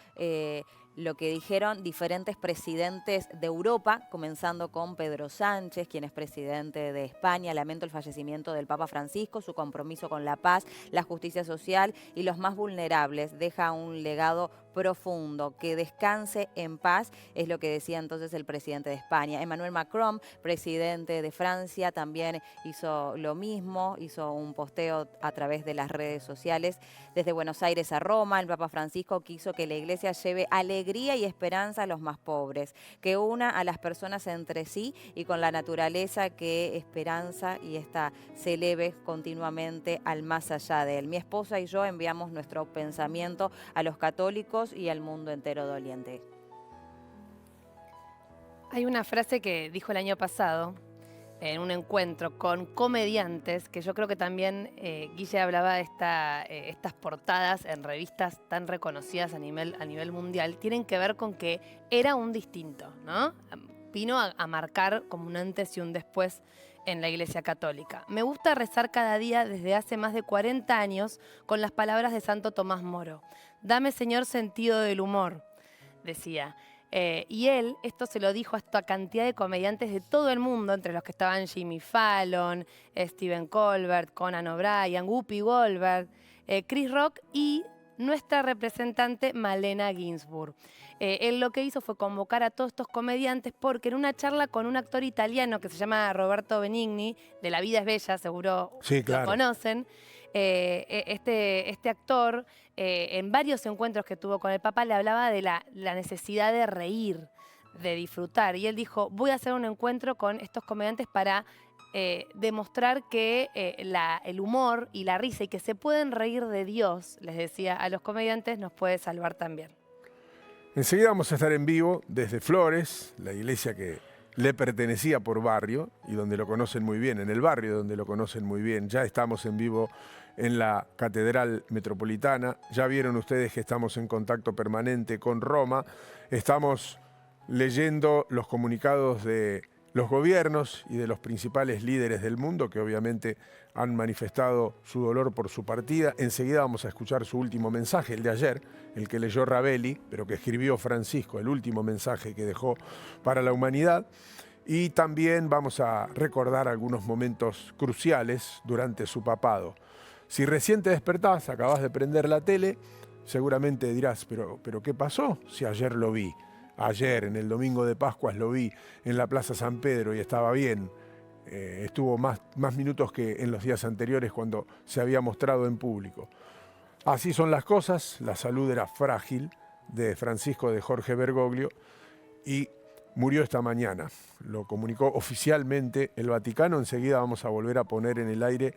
lo que dijeron diferentes presidentes de Europa, comenzando con Pedro Sánchez, quien es presidente de España. Lamento el fallecimiento del Papa Francisco, su compromiso con la paz, la justicia social y los más vulnerables. Deja un legado profundo, que descanse en paz, es lo que decía entonces el presidente de España. Emmanuel Macron, presidente de Francia, también hizo lo mismo, hizo un posteo a través de las redes sociales. Desde Buenos Aires a Roma, el Papa Francisco quiso que la Iglesia lleve alegría y esperanza a los más pobres, que una a las personas entre sí y con la naturaleza, que esperanza y esta se eleve continuamente al más allá de él. Mi esposa y yo enviamos nuestro pensamiento a los católicos y al mundo entero doliente. Hay una frase que dijo el año pasado en un encuentro con comediantes, que yo creo que también Guille hablaba de estas portadas en revistas tan reconocidas a nivel mundial, tienen que ver con que era un distinto, ¿no? Vino a marcar como un antes y un después en la Iglesia Católica. Me gusta rezar cada día desde hace más de 40 años con las palabras de Santo Tomás Moro. Dame, Señor, sentido del humor, decía. Y él, esto se lo dijo a esta cantidad de comediantes de todo el mundo, entre los que estaban Jimmy Fallon, Stephen Colbert, Conan O'Brien, Whoopi Goldberg, Chris Rock y nuestra representante Malena Ginsburg. Él lo que hizo fue convocar a todos estos comediantes porque en una charla con un actor italiano que se llama Roberto Benigni, de La vida es bella, seguro sí, claro, lo conocen, este actor en varios encuentros que tuvo con el Papa le hablaba de la necesidad de reír, de disfrutar. Y él dijo, voy a hacer un encuentro con estos comediantes para demostrar que el humor y la risa y que se pueden reír de Dios, les decía a los comediantes, nos puede salvar también. Enseguida vamos a estar en vivo desde Flores, la iglesia que le pertenecía por barrio y donde lo conocen muy bien, en el barrio donde lo conocen muy bien. Ya estamos en vivo en la Catedral Metropolitana. Ya vieron ustedes que estamos en contacto permanente con Roma. Estamos leyendo los comunicados de los gobiernos y de los principales líderes del mundo que obviamente han manifestado su dolor por su partida. Enseguida vamos a escuchar su último mensaje, el de ayer, el que leyó Ravelli, pero que escribió Francisco, el último mensaje que dejó para la humanidad. Y también vamos a recordar algunos momentos cruciales durante su papado. Si recién te despertás, acabás de prender la tele, seguramente dirás, pero ¿qué pasó si ayer lo vi? Ayer, en el domingo de Pascuas, lo vi en la Plaza San Pedro y estaba bien. Estuvo más minutos que en los días anteriores cuando se había mostrado en público. Así son las cosas, la salud era frágil de Francisco de Jorge Bergoglio y murió esta mañana. Lo comunicó oficialmente el Vaticano. Enseguida vamos a volver a poner en el aire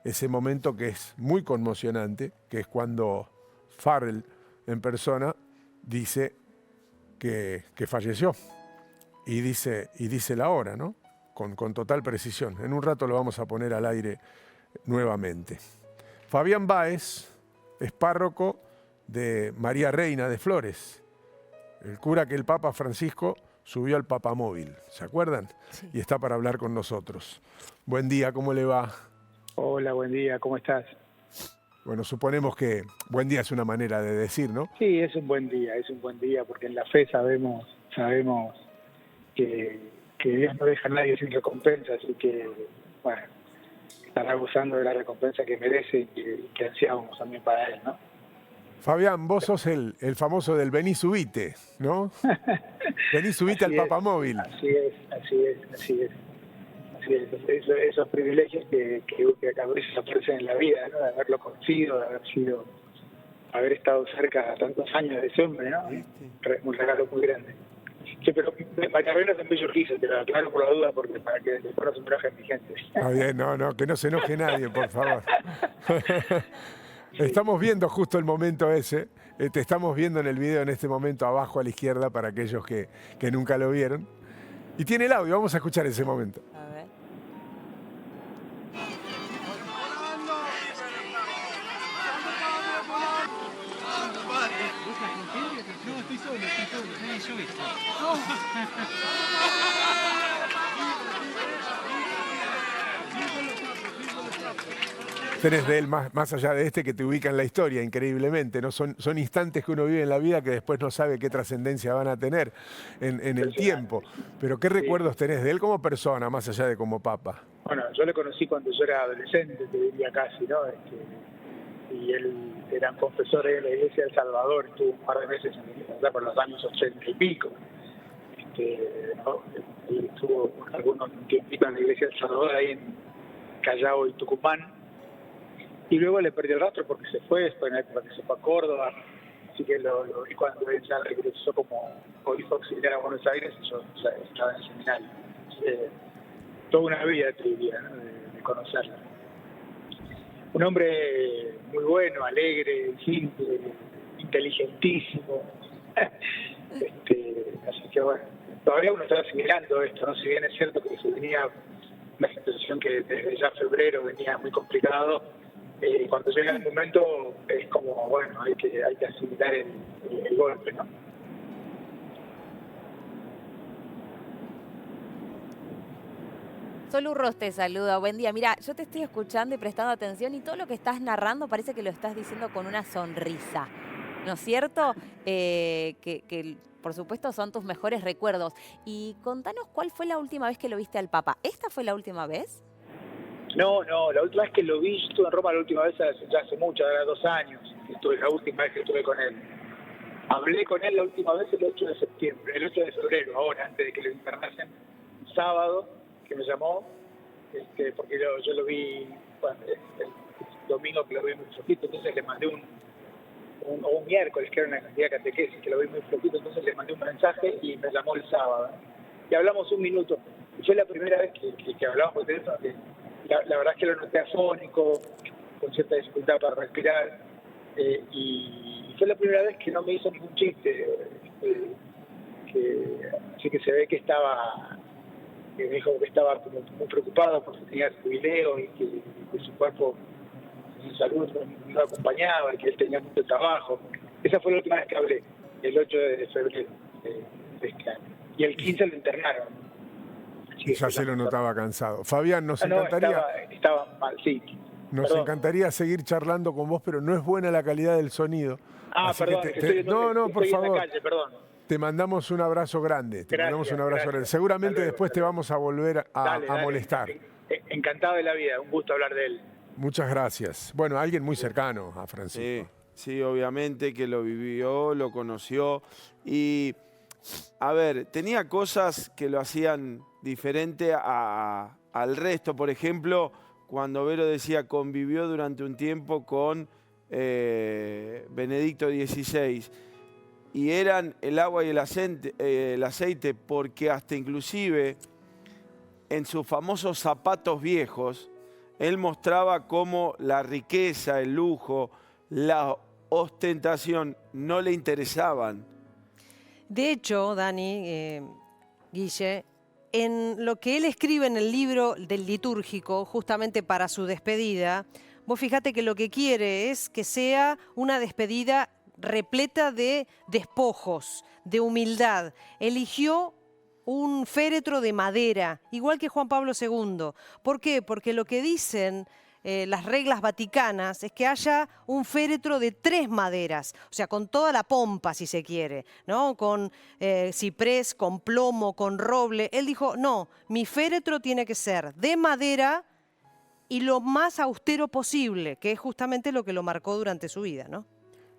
ese momento que es muy conmocionante, que es cuando Farrell en persona dice que falleció y dice la hora, ¿no? Con total precisión. En un rato lo vamos a poner al aire nuevamente. Fabián Báez es párroco de María Reina de Flores, el cura que el Papa Francisco subió al papamóvil, ¿se acuerdan? Sí. Y está para hablar con nosotros. Buen día, ¿cómo le va? Hola, buen día, ¿cómo estás? Bueno, suponemos que buen día es una manera de decir, ¿no? Sí, es un buen día, porque en la fe sabemos que Dios no deja a nadie sin recompensa, así que, bueno, estará gozando de la recompensa que merece y que ansiamos también para él, ¿no? Fabián, vos sos el famoso del vení subite, ¿no? Vení subite al papamóvil. Así es. Esos privilegios que a veces aparecen en la vida, ¿no? De haberlo conocido, de haber estado cerca tantos años de ese hombre, ¿no? Un regalo muy grande. Sí, pero María Reina también Urquiza, te lo aclaro por la duda, porque para que después no se traje mi gente. Está bien, no, que no se enoje nadie, por favor. Estamos viendo justo el momento ese. Te estamos viendo en el video en este momento abajo a la izquierda para aquellos que nunca lo vieron. Y tiene el audio, vamos a escuchar ese momento. A ver. Tenés de él más allá de este que te ubica en la historia, increíblemente, ¿no? Son instantes que uno vive en la vida que después no sabe qué trascendencia van a tener en el tiempo. Pero ¿qué recuerdos tenés de él como persona, más allá de como papa? Bueno, yo le conocí cuando yo era adolescente, te diría casi, ¿no? Y él era un confesor de la Iglesia del Salvador, estuvo un par de meses allá por los años 80 y pico. ¿No? Él estuvo un tiempito en la Iglesia del Salvador, ahí en Callao y Tucumán. Y luego le perdió el rastro porque se fue, después en la época que se fue a Córdoba. Así que lo vi cuando él ya regresó como obispo auxiliar a Buenos Aires, yo ya estaba en el seminario. Toda una vida, te diría, ¿no? de conocerlo. Un hombre muy bueno, alegre, simple, inteligentísimo. Así que bueno, todavía uno está asimilando esto, ¿no? Si bien es cierto que se venía una situación que desde ya febrero venía muy complicado, cuando llega el momento es como, bueno, hay que asimilar el golpe, ¿no? Sol Urros te saluda, buen día. Mira, yo te estoy escuchando y prestando atención y todo lo que estás narrando parece que lo estás diciendo con una sonrisa, ¿no es cierto? Que por supuesto son tus mejores recuerdos. Y contanos cuál fue la última vez que lo viste al Papa. ¿Esta fue la última vez? No, la última vez que lo vi, yo estuve en Roma la última vez ya hace mucho, era 2 años, la última vez que estuve con él. Hablé con él la última vez el 8 de septiembre, el 8 de febrero, ahora, antes de que lo internasen, un sábado, que me llamó, porque yo lo vi, bueno, el domingo que lo vi muy flojito, entonces le mandé un miércoles, que era una cantidad de catequesis, que lo vi muy flojito, entonces le mandé un mensaje y me llamó el sábado. Y hablamos 1 minuto. Y fue la primera vez que hablamos por teléfono, que la verdad es que lo noté afónico, con cierta dificultad para respirar, y fue la primera vez que no me hizo ningún chiste, así que se ve que me dijo que estaba como muy preocupado porque tenía el jubileo y que su cuerpo, su salud no lo acompañaba y que él tenía mucho trabajo. Esa fue la última vez que hablé, el 8 de febrero de este año. Y el 15 lo internaron. Ya se lo notaba cansado. Fabián, nos encantaría... Estaba mal, sí. Nos encantaría seguir charlando con vos, pero no es buena la calidad del sonido. Perdón, por favor. En la calle, perdón. Te mandamos un abrazo grande. Grande. Seguramente después te vamos a volver a molestar. Encantado de la vida, un gusto hablar de él. Muchas gracias. Bueno, alguien muy cercano a Francisco. Sí, obviamente que lo vivió, lo conoció y, a ver, tenía cosas que lo hacían diferente al resto. Por ejemplo, cuando Vero decía convivió durante un tiempo con Benedicto XVI y eran el agua y el aceite, porque hasta inclusive en sus famosos zapatos viejos, él mostraba cómo la riqueza, el lujo, la ostentación no le interesaban. De hecho, Dani, Guille, en lo que él escribe en el libro del litúrgico, justamente para su despedida, vos fíjate que lo que quiere es que sea una despedida repleta de despojos, de humildad. Eligió un féretro de madera, igual que Juan Pablo II. ¿Por qué? Porque lo que dicen las reglas vaticanas es que haya un féretro de 3 maderas, o sea, con toda la pompa, si se quiere, ¿no? Con ciprés, con plomo, con roble. Él dijo, no, mi féretro tiene que ser de madera y lo más austero posible, que es justamente lo que lo marcó durante su vida, ¿no?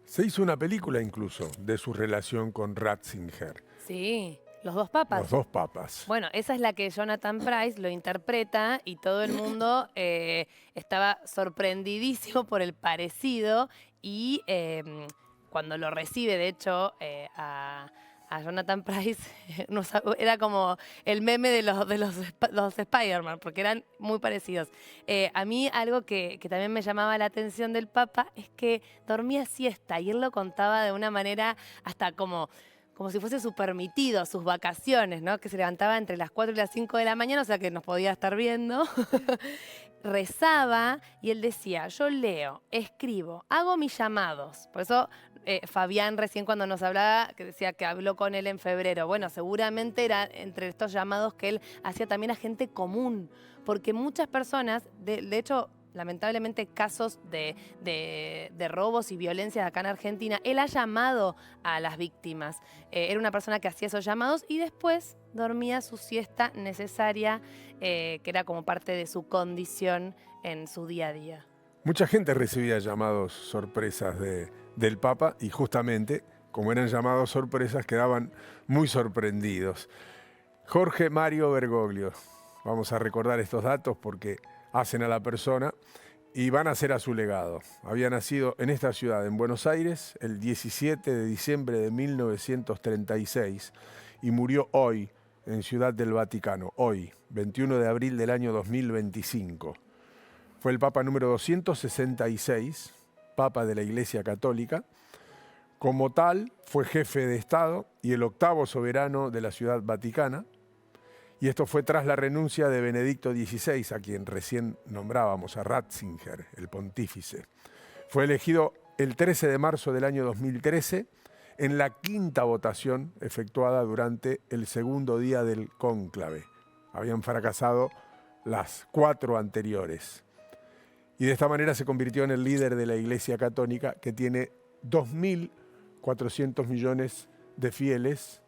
Se hizo una película incluso de su relación con Ratzinger. Sí. Los 2 papas. Los 2 papas. Bueno, esa es la que Jonathan Pryce lo interpreta y todo el mundo estaba sorprendidísimo por el parecido y cuando lo recibe, de hecho, a a Jonathan Pryce era como el meme de los Spider-Man, porque eran muy parecidos. A mí algo que también me llamaba la atención del Papa es que dormía siesta y él lo contaba de una manera hasta como si fuese su permitido, sus vacaciones, ¿no? Que se levantaba entre las 4 y las 5 de la mañana, o sea que nos podía estar viendo. Rezaba y él decía, yo leo, escribo, hago mis llamados. Por eso Fabián recién cuando nos hablaba, que decía que habló con él en febrero. Bueno, seguramente era entre estos llamados que él hacía también a gente común, porque muchas personas, de hecho, lamentablemente casos de robos y violencia acá en Argentina, él ha llamado a las víctimas. Era una persona que hacía esos llamados y después dormía su siesta necesaria, que era como parte de su condición en su día a día. Mucha gente recibía llamados sorpresas del Papa y justamente, como eran llamados sorpresas, quedaban muy sorprendidos. Jorge Mario Bergoglio, vamos a recordar estos datos porque hacen a la persona y van a ser a su legado. Había nacido en esta ciudad, en Buenos Aires, el 17 de diciembre de 1936 y murió hoy en Ciudad del Vaticano, hoy, 21 de abril del año 2025. Fue el Papa número 266, Papa de la Iglesia Católica. Como tal, fue jefe de Estado y el octavo soberano de la Ciudad Vaticana. Y esto fue tras la renuncia de Benedicto XVI, a quien recién nombrábamos, a Ratzinger, el pontífice. Fue elegido el 13 de marzo del año 2013 en la quinta votación efectuada durante el segundo día del cónclave. Habían fracasado las 4 anteriores. Y de esta manera se convirtió en el líder de la Iglesia Católica, que tiene 2.400 millones de fieles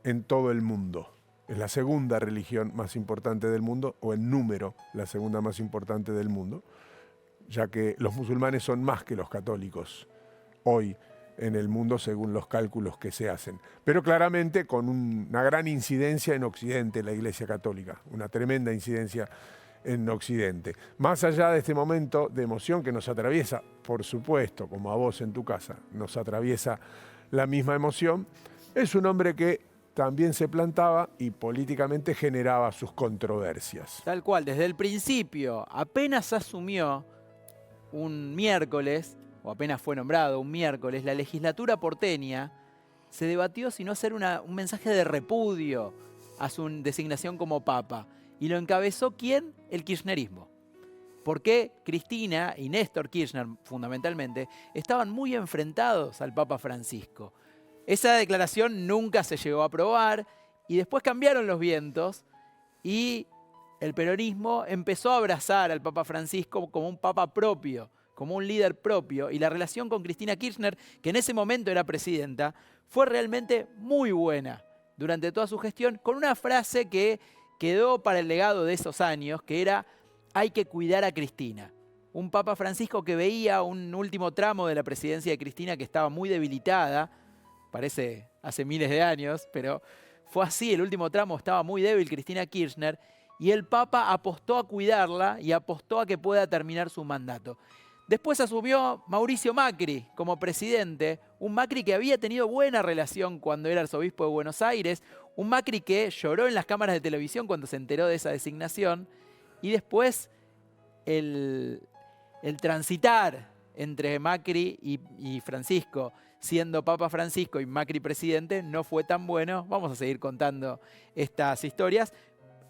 en todo el mundo. Es la segunda religión más importante del mundo, o en número la segunda más importante del mundo, ya que los musulmanes son más que los católicos hoy en el mundo según los cálculos que se hacen. Pero claramente con una gran incidencia en Occidente la Iglesia Católica, una tremenda incidencia en Occidente. Más allá de este momento de emoción que nos atraviesa, por supuesto, como a vos en tu casa, nos atraviesa la misma emoción, es un hombre que también se plantaba y políticamente generaba sus controversias. Tal cual, desde el principio, apenas asumió un miércoles, o apenas fue nombrado un miércoles, la legislatura porteña se debatió si no hacer un mensaje de repudio a su designación como papa. ¿Y lo encabezó quién? El kirchnerismo. Porque Cristina y Néstor Kirchner, fundamentalmente, estaban muy enfrentados al Papa Francisco. Esa declaración nunca se llegó a aprobar y después cambiaron los vientos y el peronismo empezó a abrazar al Papa Francisco como un papa propio, como un líder propio, y la relación con Cristina Kirchner, que en ese momento era presidenta, fue realmente muy buena durante toda su gestión, con una frase que quedó para el legado de esos años, que era: hay que cuidar a Cristina. Un Papa Francisco que veía un último tramo de la presidencia de Cristina que estaba muy debilitada, parece hace miles de años, pero fue así, el último tramo estaba muy débil Cristina Kirchner, y el Papa apostó a cuidarla y apostó a que pueda terminar su mandato. Después asumió Mauricio Macri como presidente, un Macri que había tenido buena relación cuando era arzobispo de Buenos Aires, un Macri que lloró en las cámaras de televisión cuando se enteró de esa designación, y después el transitar entre Macri y Francisco, siendo Papa Francisco y Macri presidente, no fue tan bueno. Vamos a seguir contando estas historias.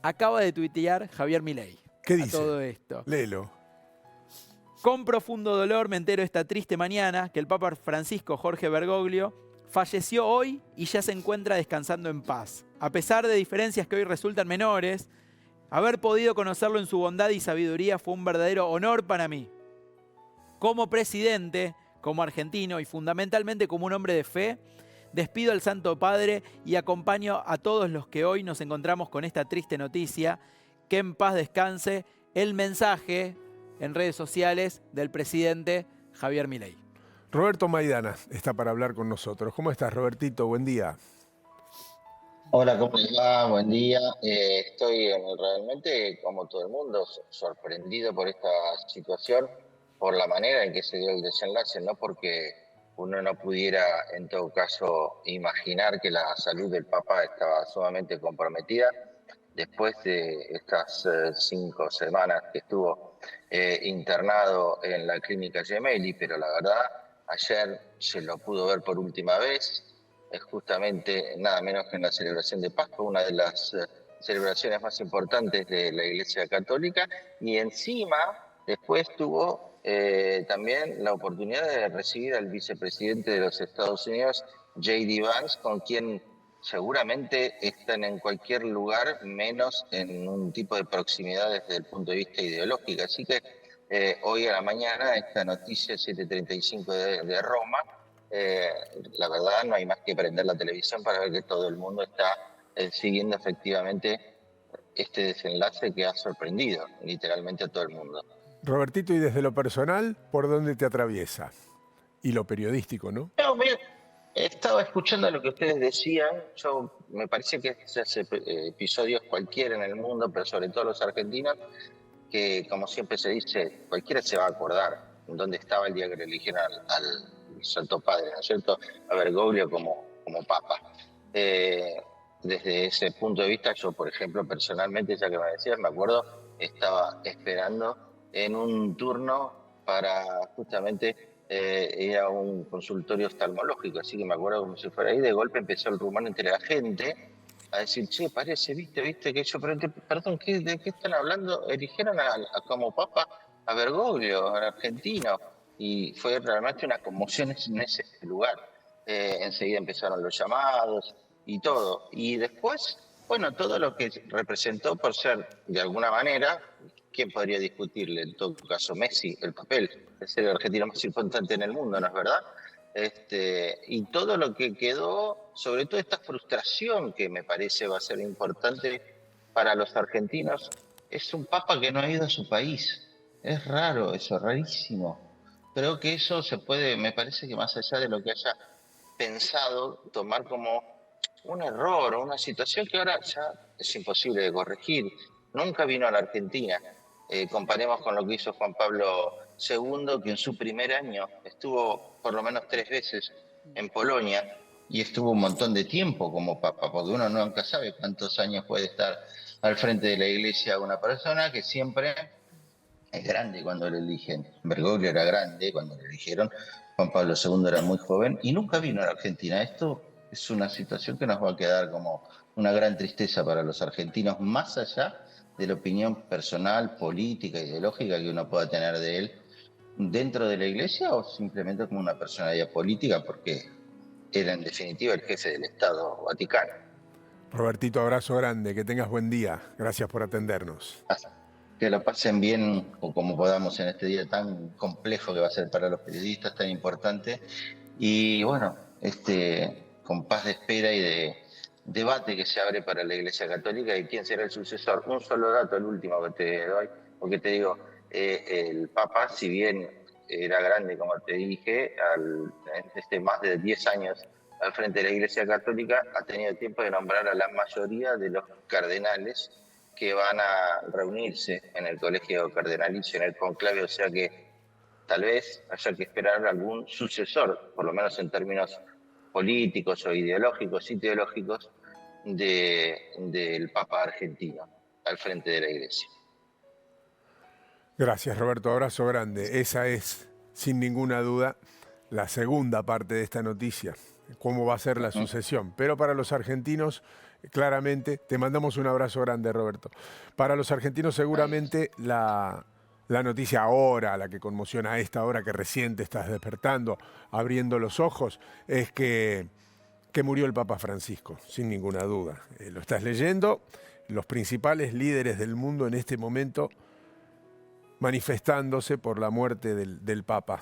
Acaba de tuitear Javier Milei. ¿Qué dice? A todo esto. Léelo. Con profundo dolor me entero esta triste mañana que el Papa Francisco Jorge Bergoglio falleció hoy y ya se encuentra descansando en paz. A pesar de diferencias que hoy resultan menores, haber podido conocerlo en su bondad y sabiduría fue un verdadero honor para mí. Como presidente, como argentino y fundamentalmente como un hombre de fe, despido al Santo Padre y acompaño a todos los que hoy nos encontramos con esta triste noticia. Que en paz descanse. El mensaje en redes sociales del presidente Javier Milei. Roberto Maidana está para hablar con nosotros. ¿Cómo estás, Robertito? Buen día. Hola, ¿cómo les va? Buen día. Estoy realmente, como todo el mundo, sorprendido por esta situación, por la manera en que se dio el desenlace, no porque uno no pudiera en todo caso imaginar que la salud del Papa estaba sumamente comprometida después de estas 5 semanas que estuvo internado en la clínica Gemelli, pero la verdad ayer se lo pudo ver por última vez, es justamente nada menos que en la celebración de Pascua, una de las celebraciones más importantes de la Iglesia Católica, y encima después tuvo también la oportunidad de recibir al vicepresidente de los Estados Unidos, J.D. Vance, con quien seguramente están en cualquier lugar, menos en un tipo de proximidad desde el punto de vista ideológico. Así que hoy a la mañana, esta noticia 7:35 de Roma, la verdad no hay más que prender la televisión para ver que todo el mundo está siguiendo efectivamente este desenlace que ha sorprendido literalmente a todo el mundo. Robertito, y desde lo personal, ¿por dónde te atraviesa? Y lo periodístico, ¿no? No, mira, estaba escuchando lo que ustedes decían. Me parece que esos episodios cualquiera en el mundo, pero sobre todo los argentinos, que como siempre se dice, cualquiera se va a acordar dónde estaba el día que le eligieron al Santo Padre, ¿no es cierto? A Bergoglio como Papa. Desde ese punto de vista, yo, por ejemplo, personalmente, ya que me decías, me acuerdo, estaba esperando en un turno para justamente ir a un consultorio oftalmológico, así que me acuerdo como si fuera ahí, de golpe empezó el rumor entre la gente a decir, che, parece, viste, que yo pregunté, perdón, ¿de qué están hablando? Eligieron como Papa a Bergoglio, al argentino, y fue realmente una conmoción en ese lugar. Enseguida empezaron los llamados y todo, y después, bueno, todo lo que representó por ser, de alguna manera, ¿quién podría discutirle? En todo caso, Messi, el papel de ser el argentino más importante en el mundo, ¿no es verdad? Y todo lo que quedó, sobre todo esta frustración que me parece va a ser importante para los argentinos, es un papa que no ha ido a su país. Es raro eso, rarísimo. Creo que eso se puede, me parece que más allá de lo que haya pensado, tomar como un error o una situación que ahora ya es imposible de corregir. Nunca vino a la Argentina. Comparemos con lo que hizo Juan Pablo II, que en su primer año estuvo por lo menos 3 veces en Polonia y estuvo un montón de tiempo como papa, porque uno nunca sabe cuántos años puede estar al frente de la iglesia una persona que siempre es grande cuando le eligen. Bergoglio era grande cuando le eligieron, Juan Pablo II era muy joven y nunca vino a la Argentina. Esto es una situación que nos va a quedar como una gran tristeza para los argentinos, más allá de la opinión personal, política, ideológica que uno pueda tener de él dentro de la iglesia o simplemente como una personalidad política, porque era en definitiva el jefe del Estado Vaticano. Robertito, abrazo grande, que tengas buen día. Gracias por atendernos. Que lo pasen bien o como podamos en este día tan complejo que va a ser para los periodistas, tan importante. Y bueno, con paz de espera y de debate que se abre para la Iglesia Católica y quién será el sucesor. Un solo dato, el último que te doy, porque te digo, el Papa, si bien era grande, como te dije, más de 10 años al frente de la Iglesia Católica, ha tenido tiempo de nombrar a la mayoría de los cardenales que van a reunirse en el colegio cardenalicio, en el conclave, o sea que tal vez haya que esperar algún sucesor, por lo menos en términos políticos o ideológicos y teológicos, del Papa argentino al frente de la Iglesia. Gracias, Roberto. Abrazo grande. Esa es, sin ninguna duda, la segunda parte de esta noticia, cómo va a ser la sucesión. Pero para los argentinos, claramente, te mandamos un abrazo grande, Roberto. Para los argentinos, seguramente, la noticia ahora, la que conmociona a esta hora que recién te estás despertando, abriendo los ojos, es que murió el Papa Francisco, sin ninguna duda. Lo estás leyendo, los principales líderes del mundo en este momento manifestándose por la muerte del Papa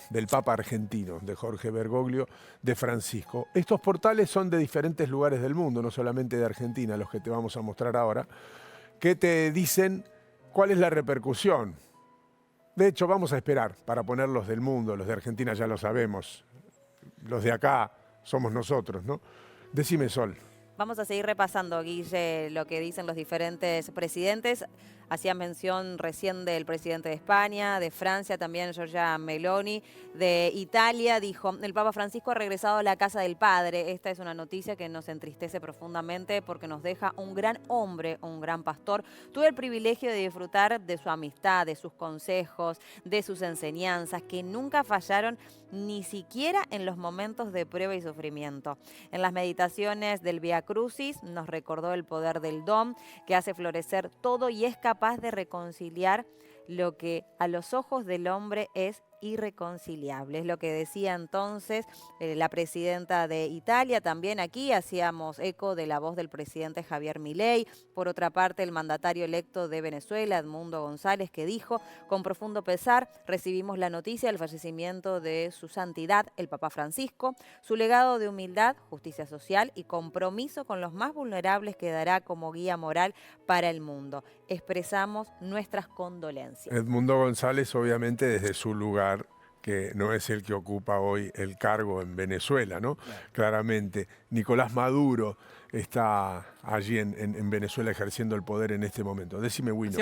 argentino, de Jorge Bergoglio, de Francisco. Estos portales son de diferentes lugares del mundo, no solamente de Argentina, los que te vamos a mostrar ahora, que te dicen cuál es la repercusión. De hecho, vamos a esperar para ponerlos del mundo, los de Argentina ya lo sabemos, los de acá somos nosotros, ¿no? Decime, Sol. Vamos a seguir repasando, Guille, lo que dicen los diferentes presidentes. Hacía mención recién del presidente de España, de Francia, también Giorgia Meloni, de Italia. Dijo, el Papa Francisco ha regresado a la casa del Padre. Esta es una noticia que nos entristece profundamente porque nos deja un gran hombre, un gran pastor. Tuve el privilegio de disfrutar de su amistad, de sus consejos, de sus enseñanzas, que nunca fallaron ni siquiera en los momentos de prueba y sufrimiento. En las meditaciones del Vía Crucis nos recordó el poder del don, que hace florecer todo y es capaz de reconciliar lo que a los ojos del hombre es irreconciliable. Es lo que decía entonces la presidenta de Italia. También aquí hacíamos eco de la voz del presidente Javier Milei. Por otra parte, el mandatario electo de Venezuela, Edmundo González, que dijo, con profundo pesar, recibimos la noticia del fallecimiento de su santidad, el Papa Francisco. Su legado de humildad, justicia social y compromiso con los más vulnerables quedará como guía moral para el mundo. Expresamos nuestras condolencias. Edmundo González, obviamente, desde su lugar, que no es el que ocupa hoy el cargo en Venezuela, ¿no? Claro. Claramente. Nicolás Maduro está allí en Venezuela ejerciendo el poder en este momento. Decime, Wino.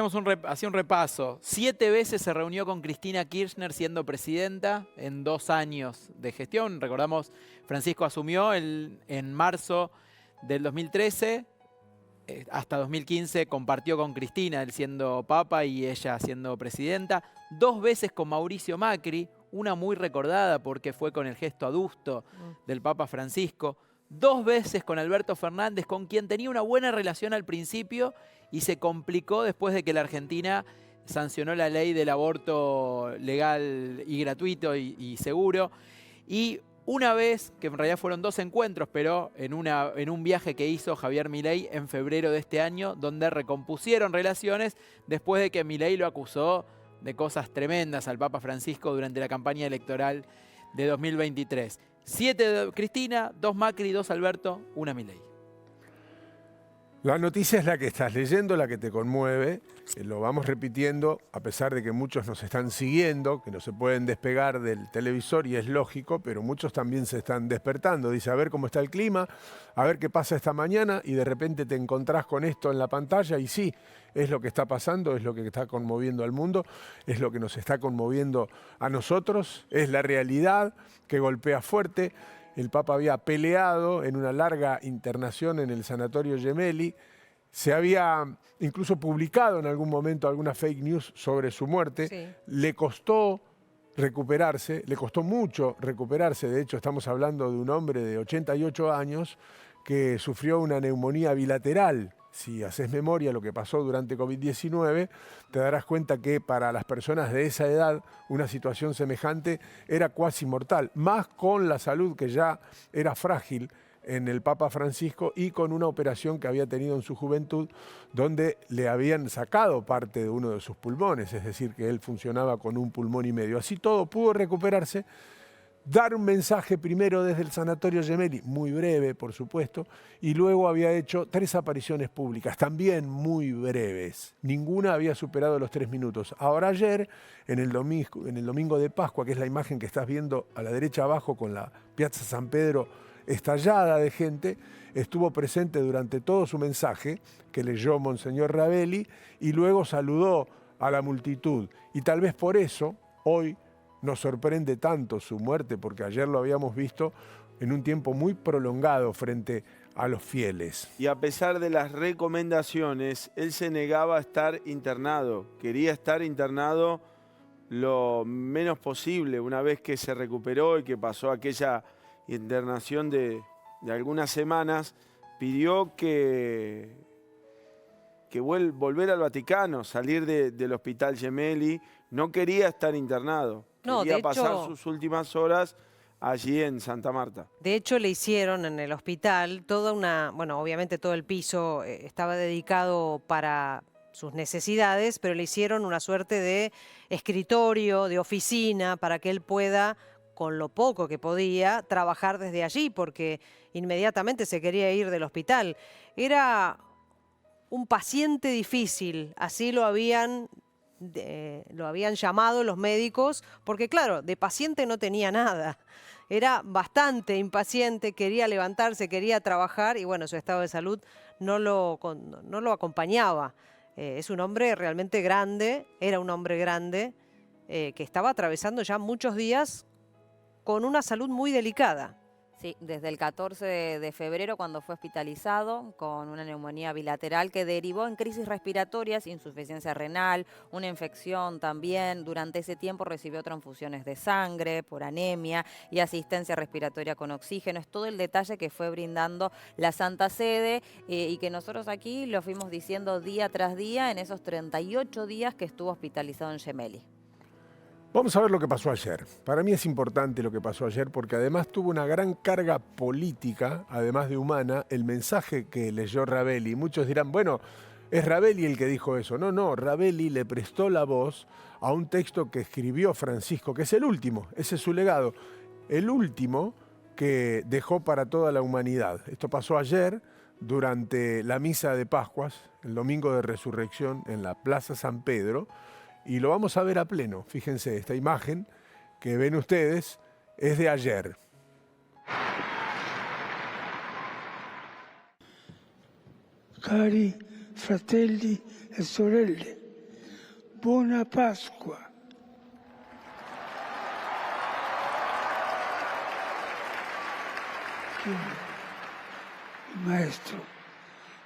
Hacía un repaso. 7 veces se reunió con Cristina Kirchner siendo presidenta en 2 años de gestión. Recordamos, Francisco asumió en marzo del 2013. Hasta 2015 compartió con Cristina, él siendo papa y ella siendo presidenta. 2 veces con Mauricio Macri, una muy recordada porque fue con el gesto adusto del Papa Francisco. 2 veces con Alberto Fernández, con quien tenía una buena relación al principio y se complicó después de que la Argentina sancionó la ley del aborto legal y gratuito y seguro. Y una vez, que en realidad fueron 2 encuentros, pero en un viaje que hizo Javier Milei en febrero de este año, donde recompusieron relaciones después de que Milei lo acusó de cosas tremendas al Papa Francisco durante la campaña electoral de 2023. 7 Cristina, 2 Macri, 2 Alberto, 1 Milei. La noticia es la que estás leyendo, la que te conmueve. Lo vamos repitiendo, a pesar de que muchos nos están siguiendo, que no se pueden despegar del televisor, y es lógico, pero muchos también se están despertando. Dice, a ver cómo está el clima, a ver qué pasa esta mañana, y de repente te encontrás con esto en la pantalla, y sí, es lo que está pasando, es lo que está conmoviendo al mundo, es lo que nos está conmoviendo a nosotros, es la realidad que golpea fuerte. El Papa había peleado en una larga internación en el Sanatorio Gemelli. Se había incluso publicado en algún momento alguna fake news sobre su muerte. Sí. Le costó recuperarse, le costó mucho recuperarse. De hecho, estamos hablando de un hombre de 88 años que sufrió una neumonía bilateral. Si haces memoria lo que pasó durante COVID-19, te darás cuenta que para las personas de esa edad una situación semejante era cuasi mortal, más con la salud que ya era frágil en el Papa Francisco y con una operación que había tenido en su juventud donde le habían sacado parte de uno de sus pulmones, es decir, que él funcionaba con un pulmón y medio. Así todo pudo recuperarse, dar un mensaje primero desde el Sanatorio Gemelli, muy breve, por supuesto, y luego había hecho 3 apariciones públicas, también muy breves. Ninguna había superado los 3 minutos. Ahora ayer, en el domingo de Pascua, que es la imagen que estás viendo a la derecha abajo con la Piazza San Pedro estallada de gente, estuvo presente durante todo su mensaje, que leyó Monseñor Ravelli, y luego saludó a la multitud. Y tal vez por eso, hoy, nos sorprende tanto su muerte, porque ayer lo habíamos visto en un tiempo muy prolongado frente a los fieles. Y a pesar de las recomendaciones, él se negaba a estar internado. Quería estar internado lo menos posible. Una vez que se recuperó y que pasó aquella internación de algunas semanas, pidió que volver al Vaticano, salir del hospital Gemelli. No quería estar internado. No, quería pasar sus últimas horas allí en Santa Marta. De hecho, le hicieron en el hospital obviamente todo el piso estaba dedicado para sus necesidades, pero le hicieron una suerte de escritorio, de oficina, para que él pueda, con lo poco que podía, trabajar desde allí, porque inmediatamente se quería ir del hospital. Era un paciente difícil, así lo habían llamado los médicos, porque claro, de paciente no tenía nada. Era bastante impaciente, quería levantarse, quería trabajar y bueno, su estado de salud no lo acompañaba. Es un hombre realmente grande, era un hombre grande, que estaba atravesando ya muchos días con una salud muy delicada. Sí, desde el 14 de febrero, cuando fue hospitalizado con una neumonía bilateral que derivó en crisis respiratorias, insuficiencia renal, una infección también. Durante ese tiempo recibió transfusiones de sangre por anemia y asistencia respiratoria con oxígeno. Es todo el detalle que fue brindando la Santa Sede y que nosotros aquí lo fuimos diciendo día tras día en esos 38 días que estuvo hospitalizado en Gemelli. Vamos a ver lo que pasó ayer. Para mí es importante lo que pasó ayer porque además tuvo una gran carga política, además de humana, el mensaje que leyó Ravelli. Muchos dirán, bueno, es Ravelli el que dijo eso. No, Ravelli le prestó la voz a un texto que escribió Francisco, que es el último, ese es su legado, el último que dejó para toda la humanidad. Esto pasó ayer durante la misa de Pascuas, el domingo de Resurrección en la Plaza San Pedro, y lo vamos a ver a pleno. Fíjense, esta imagen que ven ustedes es de ayer. Cari fratelli e sorelle, buona Pasqua. Il maestro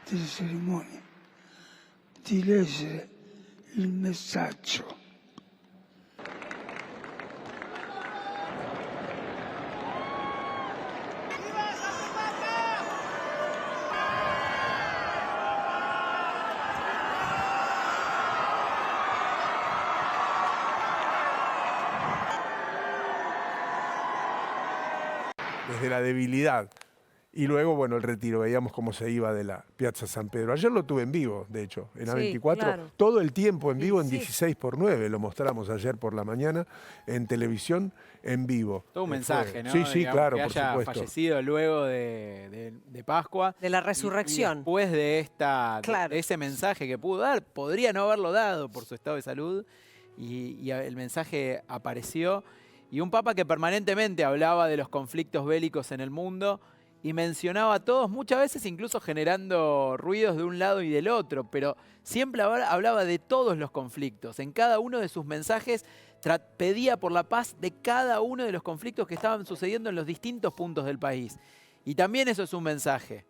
delle cerimonie di leggere il messaggio. Desde la debilidad. Y luego, bueno, el retiro, veíamos cómo se iba de la Piazza San Pedro. Ayer lo tuve en vivo, de hecho, en A24, claro. todo el tiempo en vivo, en Sí. 16:9, lo mostramos ayer por la mañana, en televisión, en vivo. Todo un mensaje, ¿no? Sí, Digamos, claro, que por haya supuesto. fallecido luego de Pascua. De la Y resurrección. después de Claro. de ese mensaje que pudo dar, podría no haberlo dado por su estado de salud, y el mensaje apareció. Y un papa que permanentemente hablaba de los conflictos bélicos en el mundo y mencionaba a todos, muchas veces incluso generando ruidos de un lado y del otro, pero siempre hablaba de todos los conflictos. En cada uno de sus mensajes pedía por la paz de cada uno de los conflictos que estaban sucediendo en los distintos puntos del país. Y también eso es un mensaje.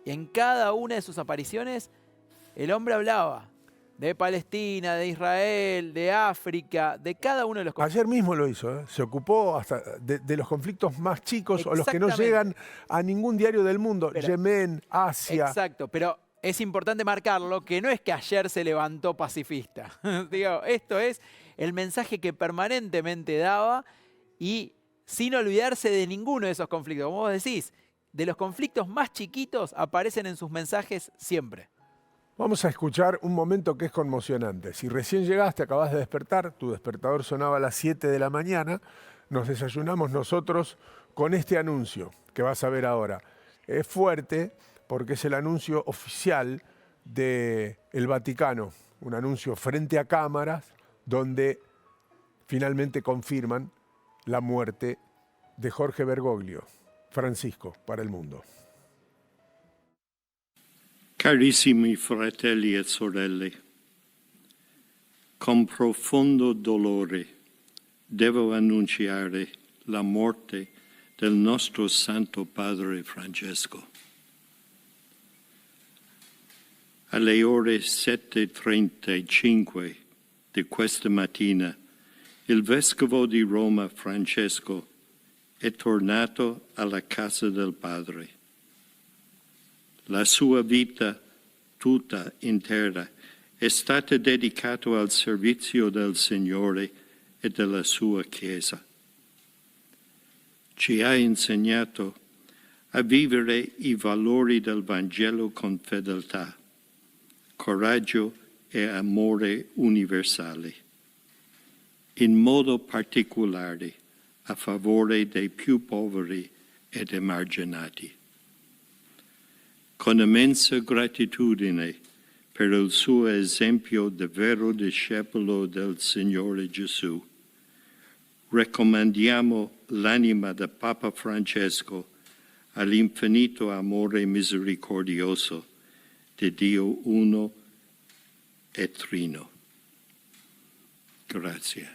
En cada una de sus apariciones, el hombre hablaba de Palestina, de Israel, de África, de cada uno de los conflictos. Ayer mismo lo hizo, ¿eh? Se ocupó hasta de los conflictos más chicos o los que no Exactamente. llegan a ningún diario del mundo. Pero- Yemen, Asia. Exacto, pero es importante marcarlo que no es que ayer se levantó pacifista. Digo, esto es el mensaje que permanentemente daba y sin olvidarse de ninguno de esos conflictos. Como vos decís, de los conflictos más chiquitos aparecen en sus mensajes siempre. Vamos a escuchar un momento que es conmocionante. Si recién llegaste, acabas de despertar, tu despertador sonaba a las 7 de la mañana, nos desayunamos nosotros con este anuncio que vas a ver ahora. Es fuerte porque es el anuncio oficial del Vaticano, un anuncio frente a cámaras donde finalmente confirman la muerte de Jorge Bergoglio, Francisco para el mundo. Carissimi fratelli e sorelle, con profondo dolore devo annunciare la morte del nostro Santo Padre Francesco. Alle ore 7:35 di questa mattina, il Vescovo di Roma Francesco è tornato alla casa del Padre. La sua vita tutta intera è stata dedicata al servizio del Signore e della sua Chiesa. Ci ha insegnato a vivere i valori del Vangelo con fedeltà, coraggio e amore universali, in modo particolare a favore dei più poveri ed emarginati. Con immensa gratitudine per il suo esempio di vero discepolo del Signore Gesù, raccomandiamo l'anima del Papa Francesco all'infinito amore misericordioso di Dio uno e Trino. Grazie. De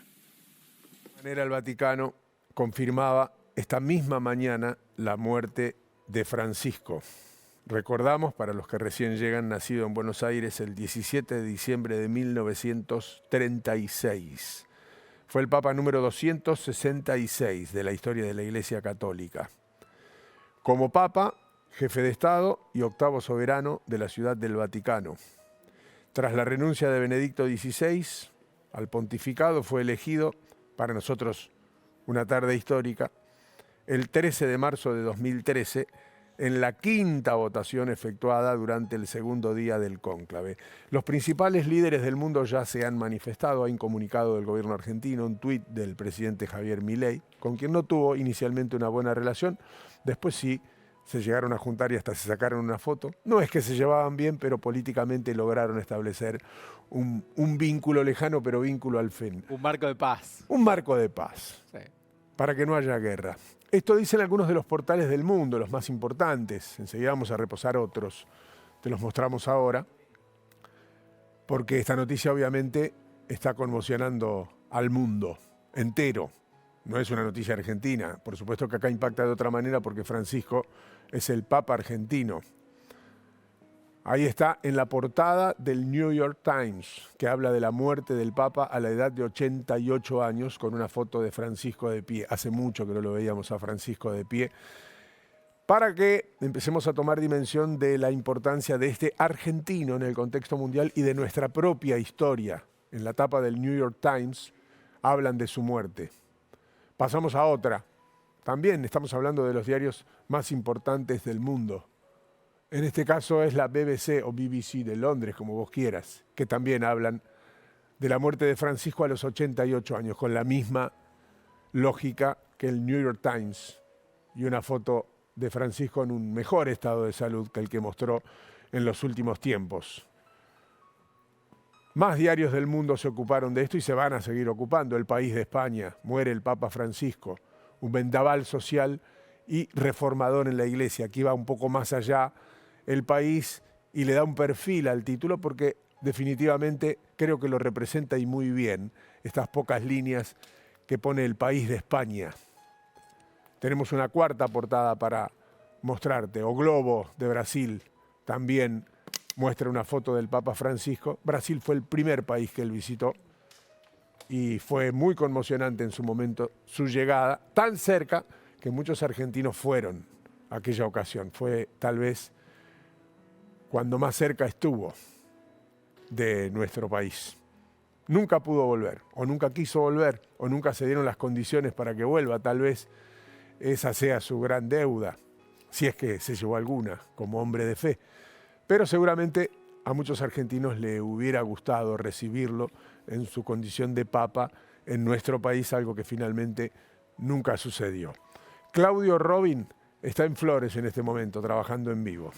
manera, el Vaticano confirmaba esta misma mañana la muerte de Francisco. Recordamos, para los que recién llegan, nacido en Buenos Aires el 17 de diciembre de 1936. Fue el Papa número 266 de la historia de la Iglesia Católica. Como Papa, jefe de Estado y octavo soberano de la Ciudad del Vaticano. Tras la renuncia de Benedicto XVI al pontificado, fue elegido, para nosotros una tarde histórica, el 13 de marzo de 2013, en la quinta votación efectuada durante el segundo día del cónclave. Los principales líderes del mundo ya se han manifestado. Hay un comunicado del gobierno argentino, un tuit del presidente Javier Milei, con quien no tuvo inicialmente una buena relación, después sí se llegaron a juntar y hasta se sacaron una foto. No es que se llevaban bien, pero políticamente lograron establecer un vínculo lejano, pero vínculo al fin. Un marco de paz. Un marco de paz, Sí. para que no haya guerra. Esto dicen algunos de los portales del mundo, los más importantes. Enseguida vamos a repasar otros. Te los mostramos ahora, porque esta noticia obviamente está conmocionando al mundo entero. No es una noticia argentina. Por supuesto que acá impacta de otra manera porque Francisco es el Papa argentino. Ahí está en la portada del New York Times, que habla de la muerte del Papa a la edad de 88 años, con una foto de Francisco de pie. Hace mucho que no lo veíamos a Francisco de pie. Para que empecemos a tomar dimensión de la importancia de este argentino en el contexto mundial y de nuestra propia historia. En la tapa del New York Times hablan de su muerte. Pasamos a otra. También estamos hablando de los diarios más importantes del mundo. En este caso es la BBC o BBC de Londres, como vos quieras, que también hablan de la muerte de Francisco a los 88 años, con la misma lógica que el New York Times, y una foto de Francisco en un mejor estado de salud que el que mostró en los últimos tiempos. Más diarios del mundo se ocuparon de esto y se van a seguir ocupando. El País de España, muere el Papa Francisco, un vendaval social y reformador en la Iglesia. Aquí va un poco más allá El País y le da un perfil al título porque definitivamente creo que lo representa y muy bien, estas pocas líneas que pone El País de España. Tenemos una cuarta portada para mostrarte. O Globo de Brasil también muestra una foto del Papa Francisco. Brasil fue el primer país que él visitó y fue muy conmocionante en su momento su llegada, tan cerca que muchos argentinos fueron a aquella ocasión. Fue tal vez cuando más cerca estuvo de nuestro país. Nunca pudo volver, o nunca quiso volver, o nunca se dieron las condiciones para que vuelva. Tal vez esa sea su gran deuda, si es que se llevó alguna como hombre de fe. Pero seguramente a muchos argentinos le hubiera gustado recibirlo en su condición de papa en nuestro país, algo que finalmente nunca sucedió. Claudio Robin está en Flores en este momento, trabajando en vivo.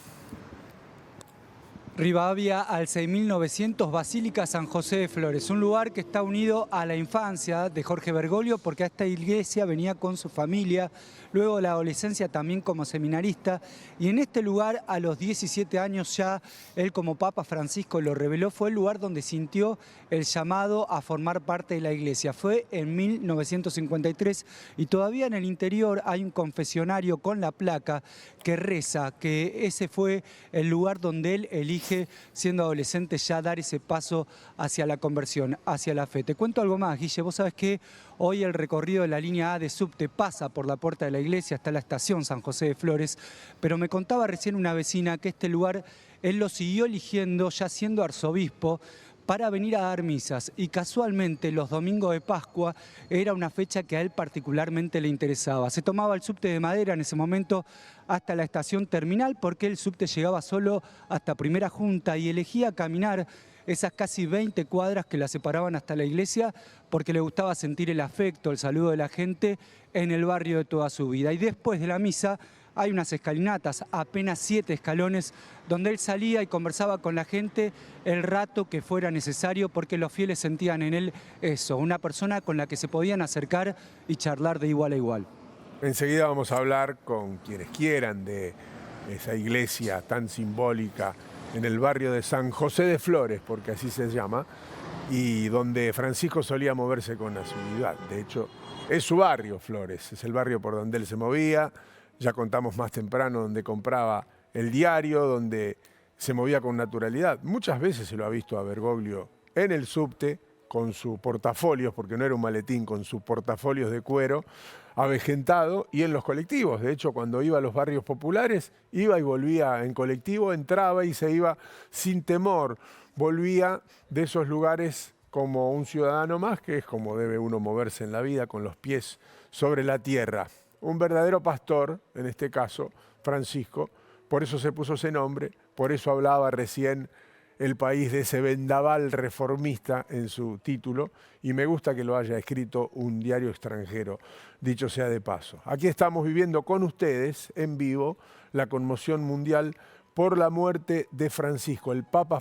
Rivadavia al 6900, Basílica San José de Flores, un lugar que está unido a la infancia de Jorge Bergoglio porque a esta iglesia venía con su familia, luego la adolescencia también como seminarista, y en este lugar a los 17 años ya él como Papa Francisco lo reveló, fue el lugar donde sintió el llamado a formar parte de la iglesia. Fue en 1953 y todavía en el interior hay un confesionario con la placa que reza que ese fue el lugar donde él elige, siendo adolescente, ya dar ese paso hacia la conversión, hacia la fe. Te cuento algo más, Guille. Vos sabés que hoy el recorrido de la línea A de subte pasa por la puerta de la iglesia hasta la estación San José de Flores, pero me contaba recién una vecina que este lugar él lo siguió eligiendo ya siendo arzobispo para venir a dar misas, y casualmente los domingos de Pascua era una fecha que a él particularmente le interesaba. Se tomaba el subte de madera en ese momento hasta la estación terminal porque el subte llegaba solo hasta Primera Junta y elegía caminar esas casi 20 cuadras que la separaban hasta la iglesia porque le gustaba sentir el afecto, el saludo de la gente en el barrio de toda su vida. Y después de la misa hay unas escalinatas, apenas 7 escalones, donde él salía y conversaba con la gente el rato que fuera necesario porque los fieles sentían en él eso, una persona con la que se podían acercar y charlar de igual a igual. Enseguida vamos a hablar con quienes quieran de esa iglesia tan simbólica en el barrio de San José de Flores, porque así se llama, y donde Francisco solía moverse con asiduidad. De hecho, es su barrio, Flores, es el barrio por donde él se movía. Ya contamos más temprano donde compraba el diario, donde se movía con naturalidad. Muchas veces se lo ha visto a Bergoglio en el subte con sus portafolios, porque no era un maletín, con sus portafolios de cuero, avejentado, y en los colectivos. De hecho, cuando iba a los barrios populares, iba y volvía en colectivo, entraba y se iba sin temor. Volvía de esos lugares como un ciudadano más, que es como debe uno moverse en la vida, con los pies sobre la tierra. Un verdadero pastor, en este caso, Francisco, por eso se puso ese nombre, por eso hablaba recién El País de ese vendaval reformista en su título, y me gusta que lo haya escrito un diario extranjero, dicho sea de paso. Aquí estamos viviendo con ustedes, en vivo, la conmoción mundial por la muerte de Francisco, el Papa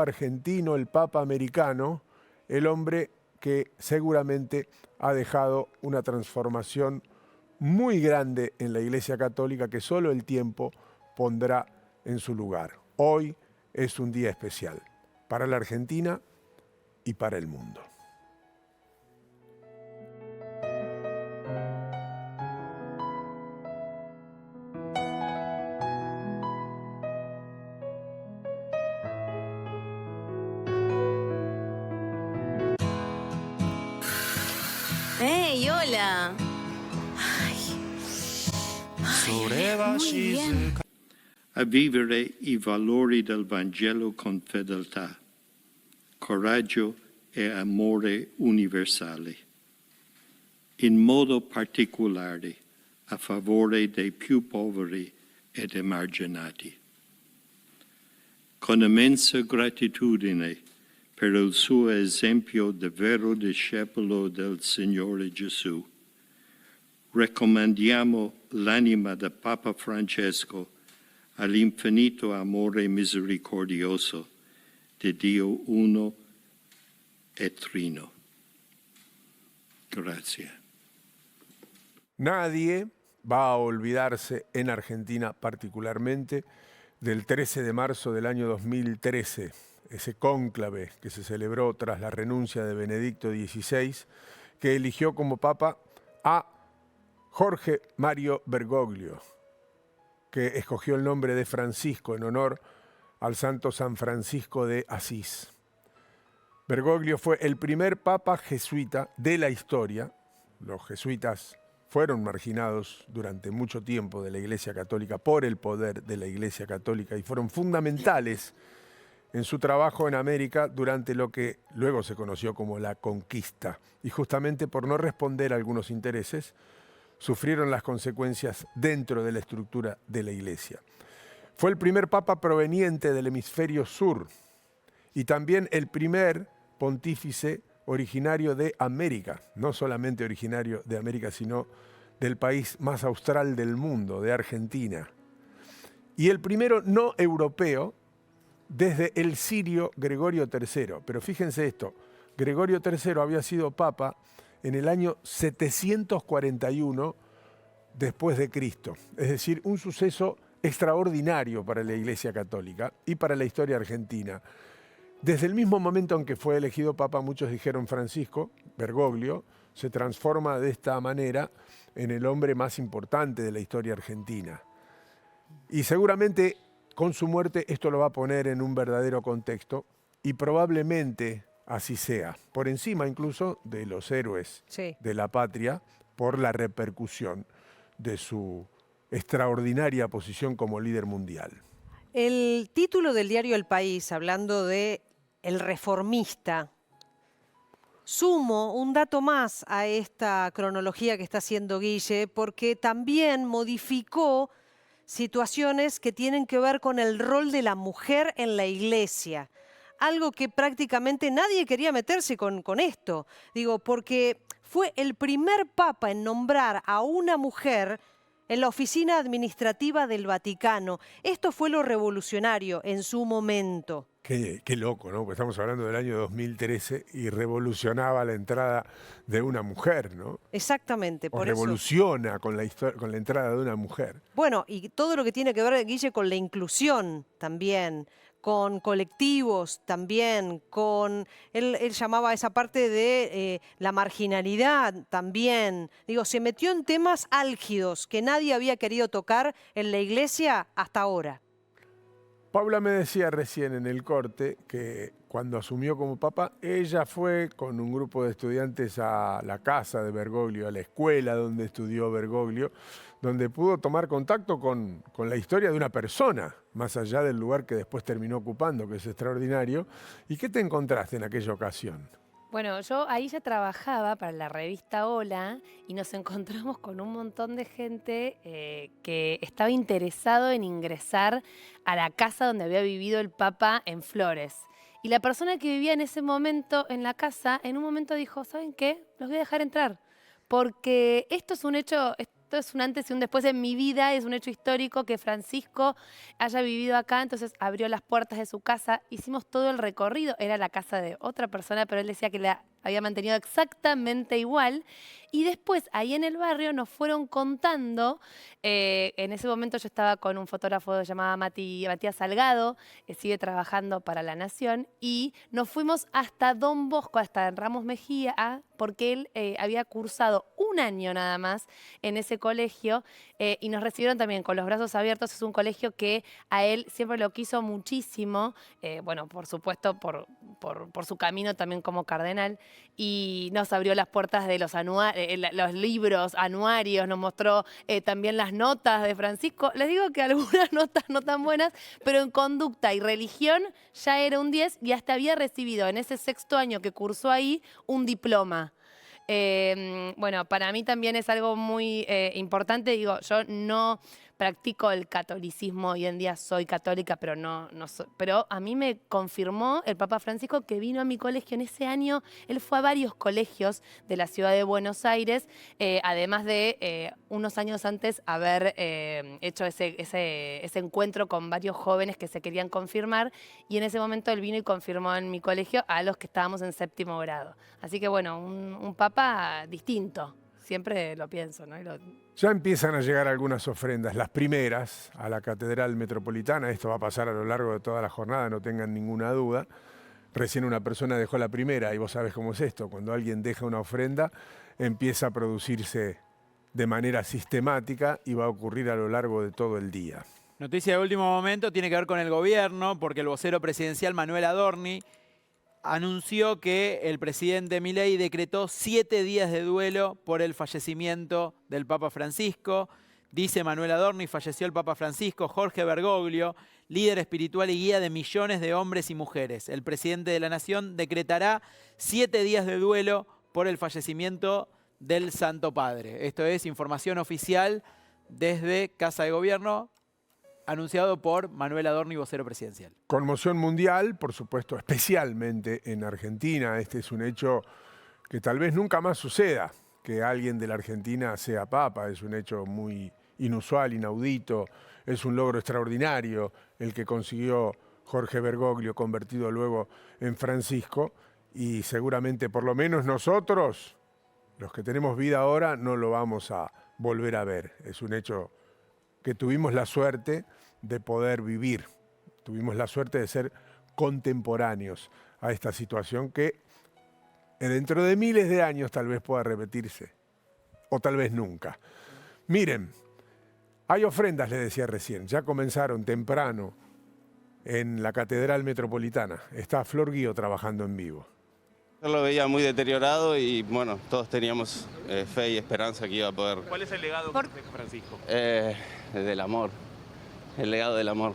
argentino, el Papa americano, el hombre que seguramente ha dejado una transformación muy grande en la Iglesia Católica que solo el tiempo pondrá en su lugar. Hoy es un día especial para la Argentina y para el mundo. ¡Hey, hola! Muy bien. A vivere i valori del Vangelo con fedeltà, coraggio e amore universali, in modo particolare a favore dei più poveri ed emarginati. Con immensa gratitudine per il suo esempio di vero discepolo del Signore Gesù, raccomandiamo l'anima del Papa Francesco all'infinito amore misericordioso di Dio uno e trino. Grazie. Nadie va a olvidarse en Argentina particularmente del 13 de marzo del año 2013, ese cónclave que se celebró tras la renuncia de Benedicto XVI, que eligió como papa a Jorge Mario Bergoglio, que escogió el nombre de Francisco en honor al santo San Francisco de Asís. Bergoglio fue el primer papa jesuita de la historia. Los jesuitas fueron marginados durante mucho tiempo de la Iglesia Católica por el poder de la Iglesia Católica y fueron fundamentales en su trabajo en América durante lo que luego se conoció como la conquista. Y justamente por no responder a algunos intereses, sufrieron las consecuencias dentro de la estructura de la Iglesia. Fue el primer papa proveniente del hemisferio sur y también el primer pontífice originario de América, no solamente originario de América, sino del país más austral del mundo, de Argentina. Y el primero no europeo desde el sirio Gregorio III. Pero fíjense esto, Gregorio III había sido papa en el año 741 después de Cristo. Es decir, un suceso extraordinario para la Iglesia Católica y para la historia argentina. Desde el mismo momento en que fue elegido papa, muchos dijeron Francisco, Bergoglio, se transforma de esta manera en el hombre más importante de la historia argentina. Y seguramente con su muerte esto lo va a poner en un verdadero contexto y probablemente así sea, por encima incluso de los héroes de la patria, por la repercusión de su extraordinaria posición como líder mundial. El título del diario El País, hablando de el reformista, sumo un dato más a esta cronología que está haciendo Guille, porque también modificó situaciones que tienen que ver con el rol de la mujer en la Iglesia. Algo que prácticamente nadie quería meterse con esto. Digo, porque fue el primer papa en nombrar a una mujer en la oficina administrativa del Vaticano. Esto fue lo revolucionario en su momento. Qué loco, ¿no? Porque estamos hablando del año 2013 y revolucionaba la entrada de una mujer, ¿no? Exactamente, O por eso. revoluciona con la entrada de una mujer. Bueno, y todo lo que tiene que ver, Guille, con la inclusión también, con colectivos también, con... Él llamaba a esa parte de la marginalidad también. Digo, se metió en temas álgidos que nadie había querido tocar en la iglesia hasta ahora. Paula me decía recién en el corte que cuando asumió como papa, ella fue con un grupo de estudiantes a la casa de Bergoglio, a la escuela donde estudió Bergoglio, donde pudo tomar contacto con la historia de una persona, más allá del lugar que después terminó ocupando, que es extraordinario. ¿Y qué te encontraste en aquella ocasión? Bueno, yo ahí ya trabajaba para la revista Hola y nos encontramos con un montón de gente que estaba interesado en ingresar a la casa donde había vivido el Papa en Flores. Y la persona que vivía en ese momento en la casa, en un momento dijo, ¿saben qué? Los voy a dejar entrar, porque esto es un hecho... Esto es un antes y un después en mi vida, es un hecho histórico que Francisco haya vivido acá, entonces abrió las puertas de su casa, hicimos todo el recorrido, era la casa de otra persona, pero él decía que la había mantenido exactamente igual, y después ahí en el barrio nos fueron contando, en ese momento yo estaba con un fotógrafo llamado Matías Salgado, que sigue trabajando para La Nación, y nos fuimos hasta Don Bosco, hasta Ramos Mejía, porque él había cursado un año nada más en ese colegio, y nos recibieron también con los brazos abiertos. Es un colegio que a él siempre lo quiso muchísimo, bueno, por supuesto por su camino también como cardenal, y nos abrió las puertas de los libros, anuarios, nos mostró también las notas de Francisco. Les digo que algunas notas no tan buenas, pero en conducta y religión ya era un 10 y hasta había recibido en ese 6º año que cursó ahí un diploma. Bueno, para mí también es algo muy importante. Digo, yo no practico el catolicismo, hoy en día soy católica, pero pero a mí me confirmó el Papa Francisco que vino a mi colegio en ese año. Él fue a varios colegios de la ciudad de Buenos Aires, además de unos años antes haber hecho ese encuentro con varios jóvenes que se querían confirmar, y en ese momento él vino y confirmó en mi colegio a los que estábamos en 7º grado. Así que bueno, un Papa distinto. Siempre lo pienso, ¿no? Ya empiezan a llegar algunas ofrendas, las primeras a la Catedral Metropolitana. Esto va a pasar a lo largo de toda la jornada, no tengan ninguna duda. Recién una persona dejó la primera y vos sabés cómo es esto. Cuando alguien deja una ofrenda, empieza a producirse de manera sistemática y va a ocurrir a lo largo de todo el día. Noticia de último momento tiene que ver con el gobierno, porque el vocero presidencial Manuel Adorni anunció que el presidente Milei decretó 7 días de duelo por el fallecimiento del Papa Francisco. Dice Manuel Adorni, falleció el Papa Francisco, Jorge Bergoglio, líder espiritual y guía de millones de hombres y mujeres. El presidente de la Nación decretará 7 días de duelo por el fallecimiento del Santo Padre. Esto es información oficial desde Casa de Gobierno, anunciado por Manuel Adorni, vocero presidencial. Conmoción mundial, por supuesto, especialmente en Argentina. Este es un hecho que tal vez nunca más suceda, que alguien de la Argentina sea papa. Es un hecho muy inusual, inaudito. Es un logro extraordinario el que consiguió Jorge Bergoglio, convertido luego en Francisco. Y seguramente, por lo menos nosotros, los que tenemos vida ahora, no lo vamos a volver a ver. Es un hecho que tuvimos la suerte de poder vivir. Tuvimos la suerte de ser contemporáneos a esta situación que dentro de miles de años tal vez pueda repetirse, o tal vez nunca. Miren, hay ofrendas, les decía recién, ya comenzaron temprano en la Catedral Metropolitana. Está Flor Guío trabajando en vivo. Yo lo veía muy deteriorado y bueno, todos teníamos fe y esperanza que iba a poder... ¿Cuál es el legado que deja Francisco? Del amor, el legado del amor.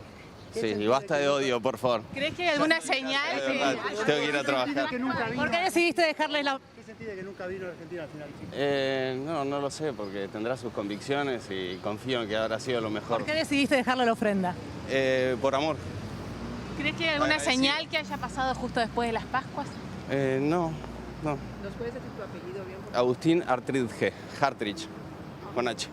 Sí, y basta de odio, por favor. ¿Crees que hay alguna señal? Tengo que ir a trabajar. ¿Por qué decidiste dejarle la...? ¿Qué sentís de que nunca vino a Argentina al final? No lo sé, porque tendrá sus convicciones y confío en que habrá sido lo mejor. ¿Por qué decidiste dejarle la ofrenda? Por amor. ¿Crees que hay alguna señal que haya pasado justo después de las Pascuas? No. ¿Nos puedes decir tu apellido bien? Agustín Hartridge, con H.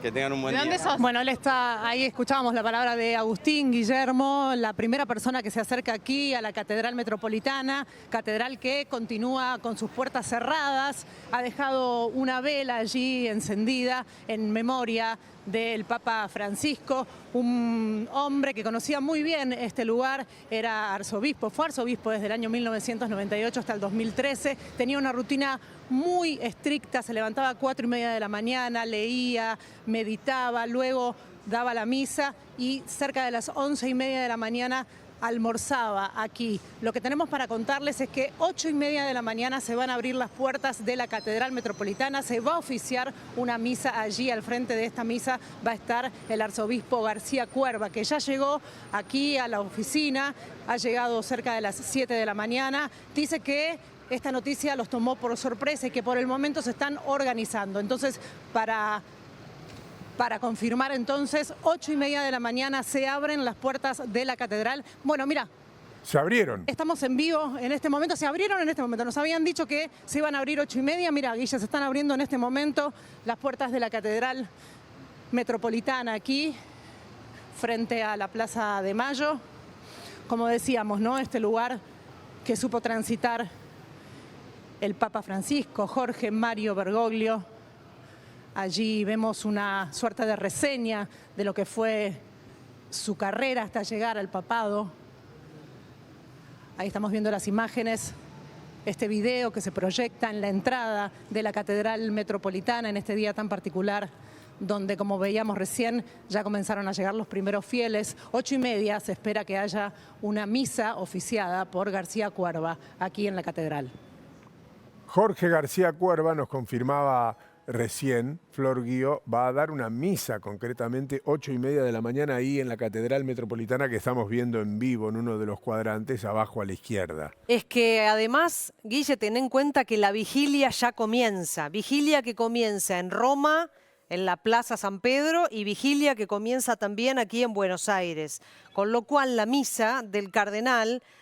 Que tengan un buen ¿De día. dónde sos? Bueno, él está, ahí escuchábamos la palabra de Agustín Guillermo, la primera persona que se acerca aquí a la Catedral Metropolitana, catedral que continúa con sus puertas cerradas, ha dejado una vela allí encendida en memoria del Papa Francisco, un hombre que conocía muy bien este lugar, era arzobispo, fue arzobispo desde el año 1998 hasta el 2013, tenía una rutina muy estricta, se levantaba a 4:30 de la mañana, leía, meditaba, luego daba la misa y cerca de las 11:30 de la mañana almorzaba aquí. Lo que tenemos para contarles es que 8:30 de la mañana se van a abrir las puertas de la Catedral Metropolitana, se va a oficiar una misa allí. Al frente de esta misa va a estar el arzobispo García Cuerva, que ya llegó aquí a la oficina, ha llegado cerca de las 7 de la mañana. Dice que esta noticia los tomó por sorpresa y que por el momento se están organizando. Entonces, para confirmar entonces, 8:30 de la mañana se abren las puertas de la catedral. Bueno, mira. Se abrieron. Estamos en vivo en este momento, se abrieron en este momento. Nos habían dicho que se iban a abrir 8:30. Mira, Guilla, se están abriendo en este momento las puertas de la Catedral Metropolitana aquí, frente a la Plaza de Mayo. Como decíamos, ¿no? Este lugar que supo transitar el Papa Francisco, Jorge Mario Bergoglio. Allí vemos una suerte de reseña de lo que fue su carrera hasta llegar al papado. Ahí estamos viendo las imágenes, este video que se proyecta en la entrada de la Catedral Metropolitana en este día tan particular, donde, como veíamos recién, ya comenzaron a llegar los primeros fieles. 8:30 se espera que haya una misa oficiada por García Cuerva aquí en la catedral. Jorge García Cuerva nos confirmaba recién, Flor Guío va a dar una misa, concretamente 8:30 de la mañana ahí en la Catedral Metropolitana, que estamos viendo en vivo en uno de los cuadrantes abajo a la izquierda. Es que además, Guille, ten en cuenta que la vigilia ya comienza. Vigilia que comienza en Roma, en la Plaza San Pedro, y vigilia que comienza también aquí en Buenos Aires. Con lo cual la misa del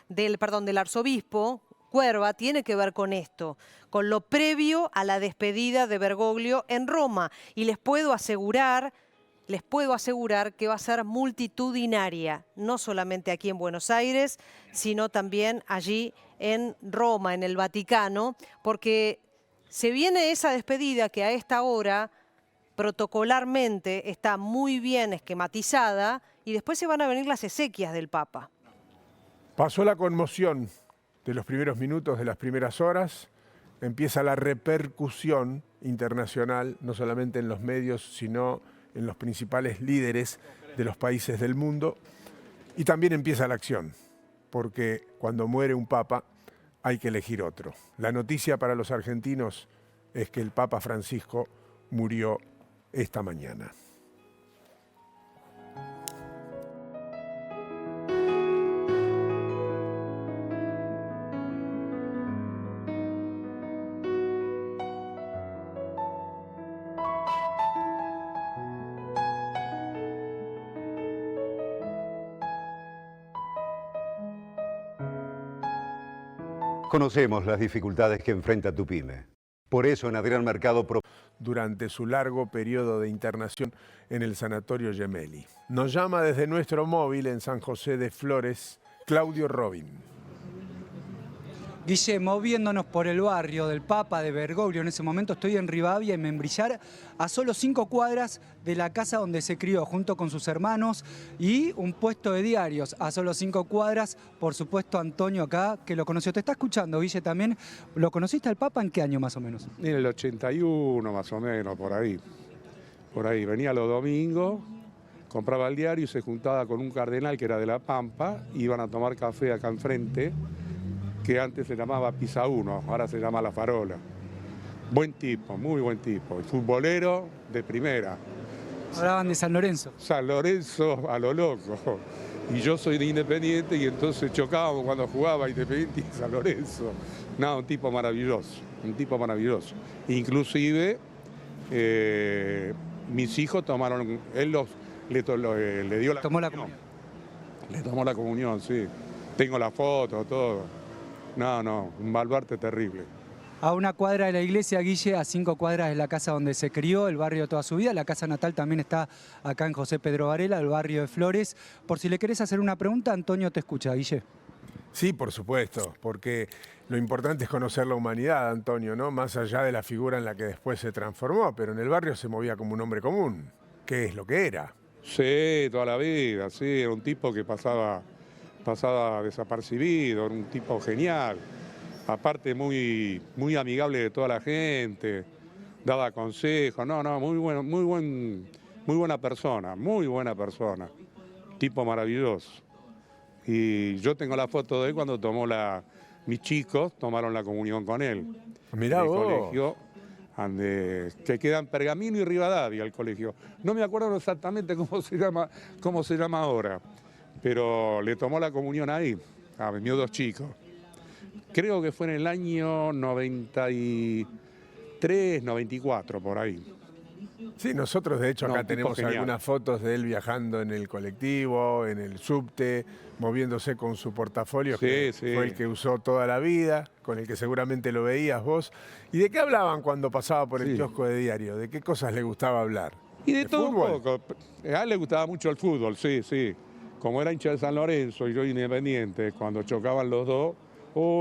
del arzobispo Cuerva tiene que ver con esto, con lo previo a la despedida de Bergoglio en Roma. Y les puedo asegurar que va a ser multitudinaria, no solamente aquí en Buenos Aires, sino también allí en Roma, en el Vaticano, porque se viene esa despedida que a esta hora protocolarmente está muy bien esquematizada, y después se van a venir las exequias del Papa. Pasó la conmoción de los primeros minutos, de las primeras horas, empieza la repercusión internacional, no solamente en los medios, sino en los principales líderes de los países del mundo, y también empieza la acción, porque cuando muere un papa hay que elegir otro. La noticia para los argentinos es que el Papa Francisco murió esta mañana. Conocemos las dificultades que enfrenta tu pyme. Por eso en Adrián Mercado... Durante su largo periodo de internación en el Sanatorio Gemelli. Nos llama desde nuestro móvil en San José de Flores, Claudio Robin. Guille, moviéndonos por el barrio del Papa de Bergoglio, en ese momento estoy en Rivadavia y Membrillar, a solo 5 cuadras de la casa donde se crió, junto con sus hermanos, y un puesto de diarios a solo 5 cuadras, por supuesto Antonio acá, que lo conoció. Te está escuchando, Guille, también. ¿Lo conociste al Papa en qué año más o menos? En el 81 más o menos, por ahí. Por ahí, venía los domingos, compraba el diario y se juntaba con un cardenal que era de La Pampa, iban a tomar café acá enfrente, que antes se llamaba Pisa 1, ahora se llama La Farola. Buen tipo, muy buen tipo, futbolero de primera. Hablaban de San Lorenzo. San Lorenzo a lo loco. Y yo soy de Independiente y entonces chocábamos cuando jugaba Independiente y San Lorenzo. No, un tipo maravilloso, un tipo maravilloso. Inclusive mis hijos tomaron, él le dio la comunión. Le tomó la comunión, sí. Tengo la foto, todo. No, un baluarte terrible. a una cuadra de la iglesia, Guille, a 5 cuadras de la casa donde se crió, el barrio toda su vida. La casa natal también está acá en José Pedro Varela, el barrio de Flores. Por si le querés hacer una pregunta, Antonio te escucha, Guille. Sí, por supuesto, porque lo importante es conocer la humanidad, Antonio, ¿no? Más allá de la figura en la que después se transformó, pero en el barrio se movía como un hombre común. ¿Qué es lo que era? Sí, toda la vida, sí, era un tipo que pasaba desapercibido, era un tipo genial. Aparte muy amigable de toda la gente, daba consejos, muy buena persona, tipo maravilloso. Y yo tengo la foto de él cuando mis chicos tomaron la comunión con él. Mirá vos. Colegio, que queda en Pergamino y Rivadavia el colegio. No me acuerdo exactamente cómo se llama ahora, pero le tomó la comunión ahí, a mis 2 chicos. Creo que fue en el año 93, 94, por ahí. Sí, nosotros de hecho acá tenemos algunas fotos de él viajando en el colectivo, en el subte, moviéndose con su portafolio, que fue el que usó toda la vida, con el que seguramente lo veías vos. ¿Y de qué hablaban cuando pasaba por el kiosco de diario? ¿De qué cosas le gustaba hablar? Y de todo un poco. A él le gustaba mucho el fútbol, sí. Como era hincha de San Lorenzo y yo Independiente, cuando chocaban los dos,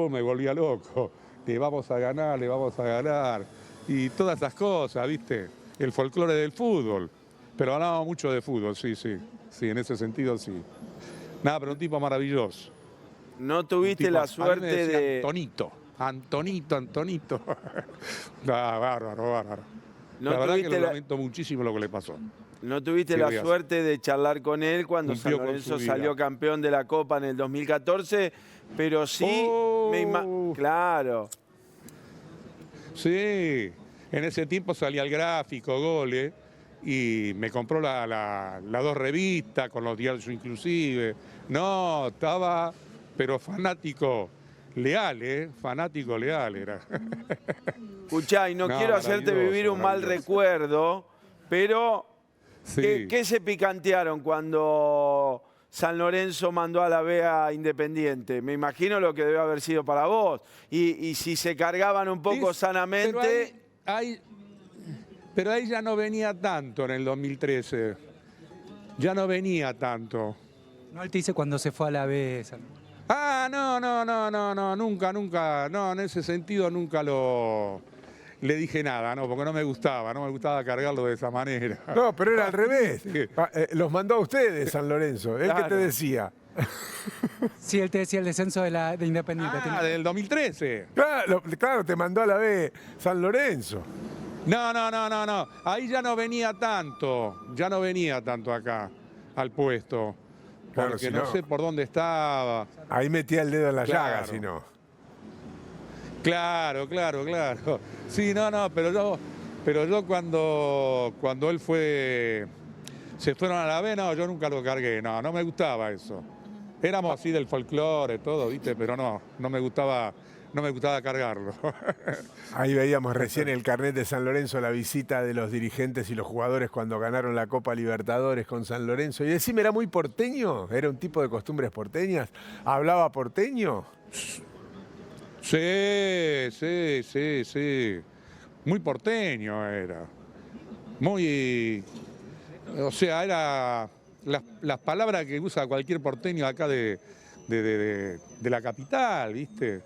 me volvía loco. Le vamos a ganar. Y todas esas cosas, ¿viste? El folclore del fútbol. Pero hablaba mucho de fútbol, sí, en ese sentido sí. Nada, pero un tipo maravilloso. ¿No tuviste la suerte de...? Antonito. Bárbaro. No, la verdad que lo lamento muchísimo lo que le pasó. ¿No tuviste la suerte de charlar con él cuando San Lorenzo salió campeón de la Copa en el 2014? Pero sí, claro. Sí, en ese tiempo salía el gráfico, Goles, y me compró las 2 revistas con los diarios inclusive. No, estaba, pero fanático leal, fanático leal era. Escuchá, y no quiero hacerte vivir un mal recuerdo, pero ¿qué se picantearon cuando San Lorenzo mandó a la B a Independiente? Me imagino lo que debe haber sido para vos. Y si se cargaban un poco sanamente... Pero ahí ya no venía tanto en el 2013. Ya no venía tanto. No, él te dice cuando se fue a la B. No, nunca. No, en ese sentido nunca le dije nada, porque no me gustaba cargarlo de esa manera. No, pero era al revés. Los mandó a ustedes, San Lorenzo. ¿Él qué te decía? Sí, él te decía el descenso de Independiente. Del 2013. Claro, te mandó a la B San Lorenzo. No. Ahí ya no venía tanto acá al puesto. Claro, porque si no sé por dónde estaba. Ahí metía el dedo en la llaga, si no. Claro. Sí, pero yo cuando él se fueron a la B, yo nunca lo cargué, no me gustaba eso. Éramos así del folclore, todo, ¿viste? Pero no me gustaba cargarlo. Ahí veíamos recién el carnet de San Lorenzo, la visita de los dirigentes y los jugadores cuando ganaron la Copa Libertadores con San Lorenzo. Y decime, ¿era muy porteño? ¿Era un tipo de costumbres porteñas? ¿Hablaba porteño? Sí. Muy porteño era. O sea, era las palabras que usa cualquier porteño acá de la capital, ¿viste?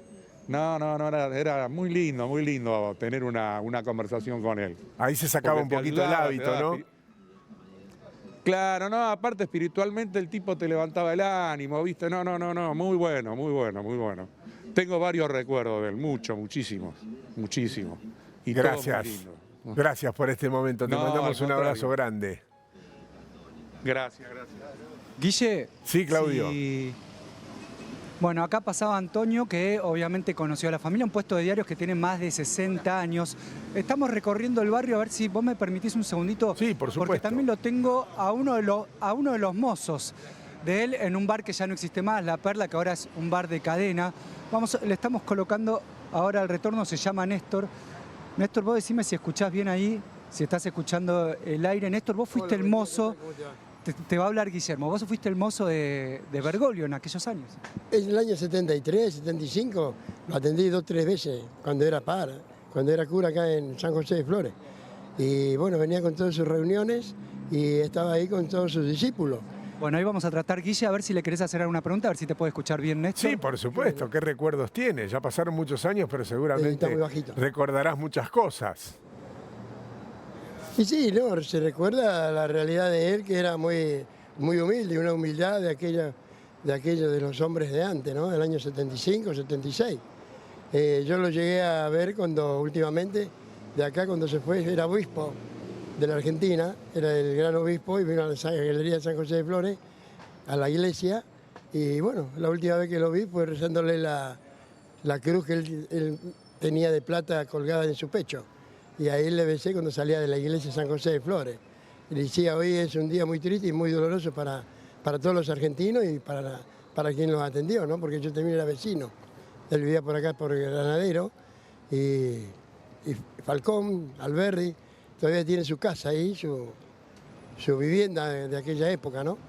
No, era muy lindo tener una conversación con él. Ahí se sacaba un poquito el hábito, ¿no? Claro, aparte espiritualmente el tipo te levantaba el ánimo, ¿viste? No, muy bueno. Tengo varios recuerdos de él, muchísimos. Y gracias. todo muy lindo. Gracias por este momento, te mandamos un abrazo grande. Gracias. Guille. Sí, Claudio. Bueno, acá pasaba Antonio, que obviamente conoció a la familia, un puesto de diarios que tiene más de 60 años. Estamos recorriendo el barrio, a ver si vos me permitís un segundito. Sí, por supuesto. Porque también lo tengo a uno de los mozos de él en un bar que ya no existe más, La Perla, que ahora es un bar de cadena. Le estamos colocando ahora el retorno, se llama Néstor. Néstor, vos decime si escuchás bien ahí, si estás escuchando el aire. Néstor, vos fuiste el mozo te va a hablar Guillermo. Vos fuiste el mozo de Bergoglio en aquellos años. En el año 73, 75, lo atendí 2 o 3 veces cuando era cuando era cura acá en San José de Flores. Y bueno, venía con todas sus reuniones y estaba ahí con todos sus discípulos. Bueno, ahí vamos a tratar, Guille, a ver si le querés hacer alguna pregunta, a ver si te puede escuchar bien, Néstor. Sí, por supuesto. ¿Qué recuerdos tienes? Ya pasaron muchos años, pero seguramente muy bajito. recordarás muchas cosas. Y sí, no, se recuerda la realidad de él, que era muy humilde, una humildad de aquello de los hombres de antes, ¿no? Del año 75, 76. Yo lo llegué a ver cuando últimamente, de acá cuando se fue, era obispo de la Argentina, era el gran obispo y vino a la Galería de San José de Flores, a la iglesia, y bueno, la última vez que lo vi fue rezándole la cruz que él tenía de plata colgada en su pecho. Y ahí le besé cuando salía de la iglesia de San José de Flores. Y le decía, hoy es un día muy triste y muy doloroso para todos los argentinos y para quien los atendió, ¿no? Porque yo también era vecino. Él vivía por acá, por Granadero, y Falcón, Alberdi, todavía tiene su casa ahí, su vivienda de aquella época, ¿no?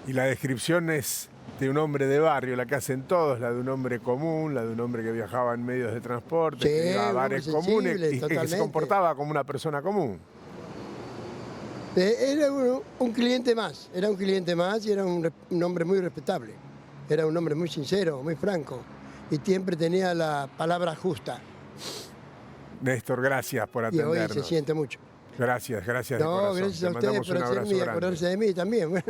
Y la descripción es de un hombre de barrio, la que hacen todos, la de un hombre común, la de un hombre que viajaba en medios de transporte, que iba a bares comunes y que se comportaba como una persona común. Era un cliente más y era un hombre muy respetable. Era un hombre muy sincero, muy franco y siempre tenía la palabra justa. Néstor, gracias por Y atendernos. hoy se siente mucho. Gracias de No, corazón. gracias a Te ustedes mandamos por un abrazo hacerme y grande. acordarse de mí también.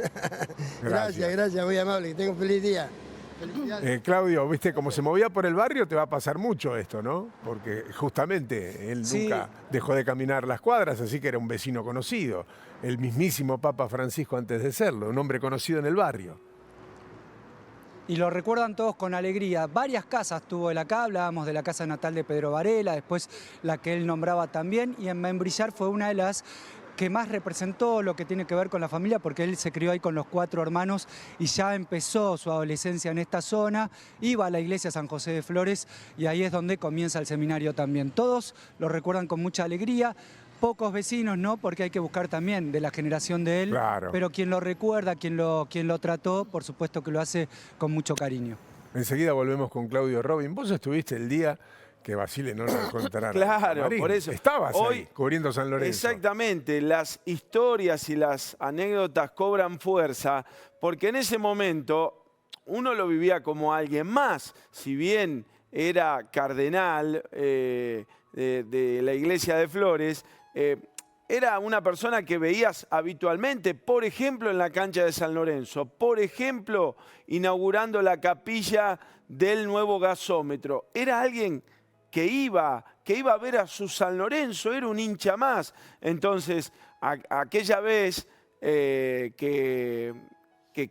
Gracias, muy amable. Que tenga un feliz día. Claudio, viste, como se movía por el barrio, te va a pasar mucho esto, ¿no? Porque justamente él Sí. nunca dejó de caminar las cuadras, así que era un vecino conocido. El mismísimo Papa Francisco antes de serlo, un hombre conocido en el barrio. Y lo recuerdan todos con alegría. Varias casas tuvo él acá, hablábamos de la casa natal de Pedro Varela, después la que él nombraba también, y en Membrillar fue una de las que más representó lo que tiene que ver con la familia, porque él se crió ahí con los 4 hermanos y ya empezó su adolescencia en esta zona, iba a la iglesia San José de Flores y ahí es donde comienza el seminario también. Todos lo recuerdan con mucha alegría. Pocos vecinos, ¿no? Porque hay que buscar también de la generación de él, Claro. pero quien lo recuerda, quien lo trató, por supuesto que lo hace con mucho cariño. Enseguida volvemos con Claudio Robin. Vos estuviste el día que Basile no lo dejó entrar. al Claro, camarín. por eso. Estabas Hoy, ahí, cubriendo San Lorenzo. Exactamente, las historias y las anécdotas cobran fuerza porque en ese momento uno lo vivía como alguien más. Si bien era cardenal de la iglesia de Flores, era una persona que veías habitualmente, por ejemplo, en la cancha de San Lorenzo, por ejemplo, inaugurando la capilla del nuevo gasómetro. Era alguien que iba a ver a su San Lorenzo, era un hincha más. Entonces, aquella vez que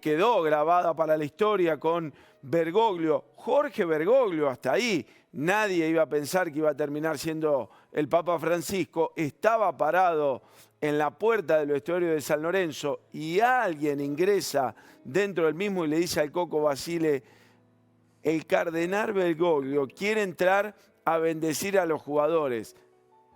quedó grabada para la historia con Bergoglio, Jorge Bergoglio, hasta ahí, nadie iba a pensar que iba a terminar siendo el Papa Francisco, estaba parado en la puerta del vestuario de San Lorenzo y alguien ingresa dentro del mismo y le dice al Coco Basile, el cardenal Bergoglio quiere entrar a bendecir a los jugadores.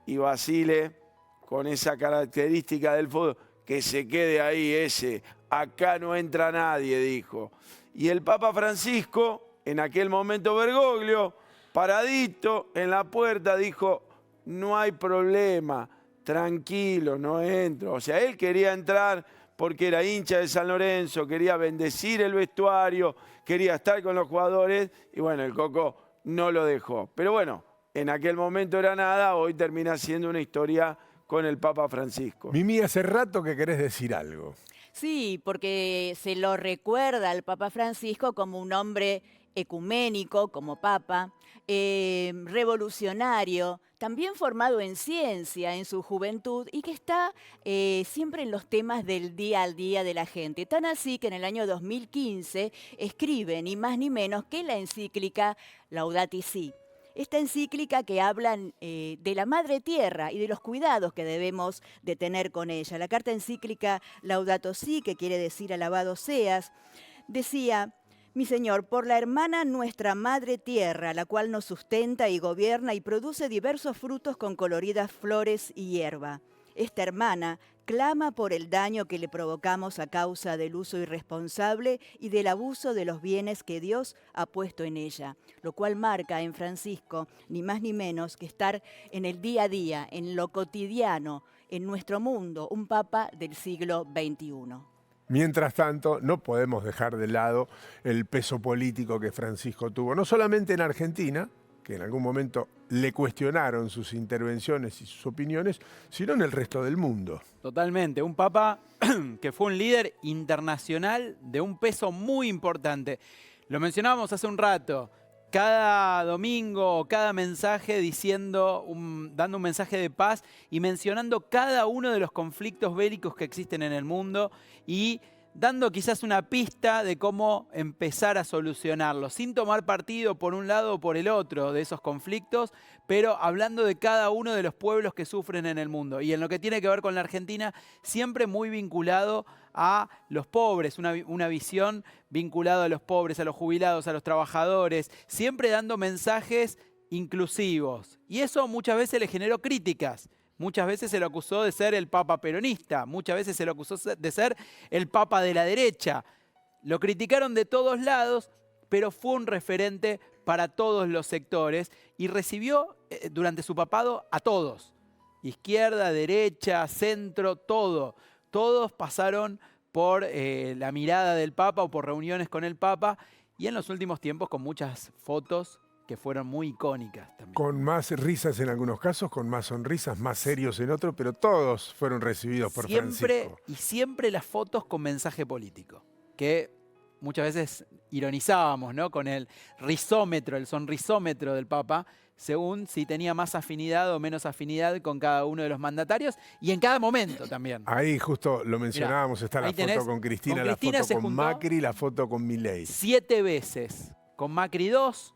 Y Basile, con esa característica del fútbol, que se quede ahí ese, acá no entra nadie, dijo. Y el Papa Francisco, en aquel momento Bergoglio, paradito en la puerta, dijo, no hay problema, tranquilo, no entro. O sea, él quería entrar porque era hincha de San Lorenzo, quería bendecir el vestuario, quería estar con los jugadores, y bueno, el Coco no lo dejó. Pero bueno, en aquel momento era nada, hoy termina siendo una historia con el Papa Francisco. Mimi, hace rato que querés decir algo. Sí, porque se lo recuerda al Papa Francisco como un hombre ecuménico, como Papa, revolucionario, también formado en ciencia en su juventud y que está siempre en los temas del día al día de la gente. Tan así que en el año 2015 escribe ni más ni menos que la encíclica Laudato Si'. Esta encíclica que habla de la Madre Tierra y de los cuidados que debemos de tener con ella. La carta encíclica Laudato Si', que quiere decir alabado seas, decía, mi Señor, por la hermana nuestra Madre Tierra, la cual nos sustenta y gobierna y produce diversos frutos con coloridas flores y hierba. esta hermana clama por el daño que le provocamos a causa del uso irresponsable y del abuso de los bienes que Dios ha puesto en ella, lo cual marca en Francisco ni más ni menos que estar en el día a día, en lo cotidiano, en nuestro mundo, un papa del siglo XXI. Mientras tanto, no podemos dejar de lado el peso político que Francisco tuvo, no solamente en Argentina, que en algún momento le cuestionaron sus intervenciones y sus opiniones, sino en el resto del mundo. Totalmente, un papa que fue un líder internacional de un peso muy importante. Lo mencionábamos hace un rato, cada domingo, cada mensaje dando un mensaje de paz y mencionando cada uno de los conflictos bélicos que existen en el mundo y dando quizás una pista de cómo empezar a solucionarlos, sin tomar partido por un lado o por el otro de esos conflictos, pero hablando de cada uno de los pueblos que sufren en el mundo. Y en lo que tiene que ver con la Argentina, siempre muy vinculado a los pobres, una visión vinculada a los pobres, a los jubilados, a los trabajadores, siempre dando mensajes inclusivos. Y eso muchas veces le generó críticas. Muchas veces se lo acusó de ser el papa peronista, muchas veces se lo acusó de ser el papa de la derecha. Lo criticaron de todos lados, pero fue un referente para todos los sectores y recibió durante su papado a todos. Izquierda, derecha, centro, todo. Todos pasaron por la mirada del papa o por reuniones con el papa y en los últimos tiempos con muchas fotos que fueron muy icónicas también. Con más risas en algunos casos, con más sonrisas, más serios en otros, pero todos fueron recibidos por Francisco. Y siempre las fotos con mensaje político, que muchas veces ironizábamos, ¿no? Con el rizómetro, el sonrisómetro del Papa, según si tenía más afinidad o menos afinidad con cada uno de los mandatarios y en cada momento también. Ahí justo lo mencionábamos, está la foto con Cristina, la foto con Macri, la foto con Milei. 7 veces, con Macri 2,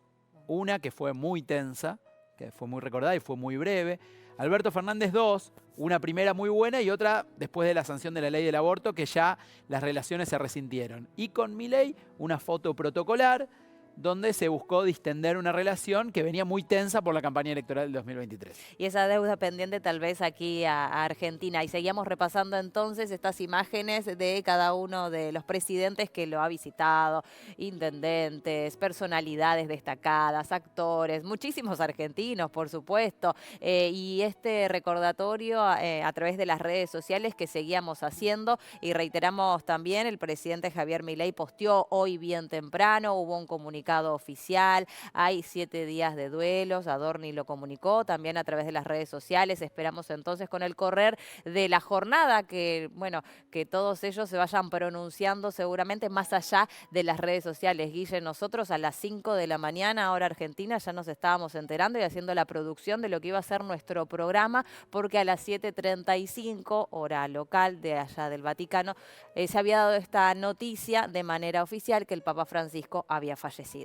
una que fue muy tensa, que fue muy recordada y fue muy breve. Alberto Fernández 2, una primera muy buena y otra después de la sanción de la ley del aborto, que ya las relaciones se resintieron. Y con Milei, una foto protocolar, donde se buscó distender una relación que venía muy tensa por la campaña electoral del 2023. Y esa deuda pendiente tal vez aquí a Argentina. Y seguíamos repasando entonces estas imágenes de cada uno de los presidentes que lo ha visitado, intendentes, personalidades destacadas, actores, muchísimos argentinos, por supuesto. Y este recordatorio a través de las redes sociales que seguíamos haciendo y reiteramos también, el presidente Javier Milei posteó hoy bien temprano, hubo un comunicado oficial, hay 7 días de duelos, Adorni lo comunicó también a través de las redes sociales. Esperamos entonces con el correr de la jornada que, bueno, que todos ellos se vayan pronunciando seguramente más allá de las redes sociales. Guille, nosotros a las 5 de la mañana, hora argentina, ya nos estábamos enterando y haciendo la producción de lo que iba a ser nuestro programa, porque a las 7:35, hora local de allá del Vaticano, se había dado esta noticia de manera oficial que el Papa Francisco había fallecido.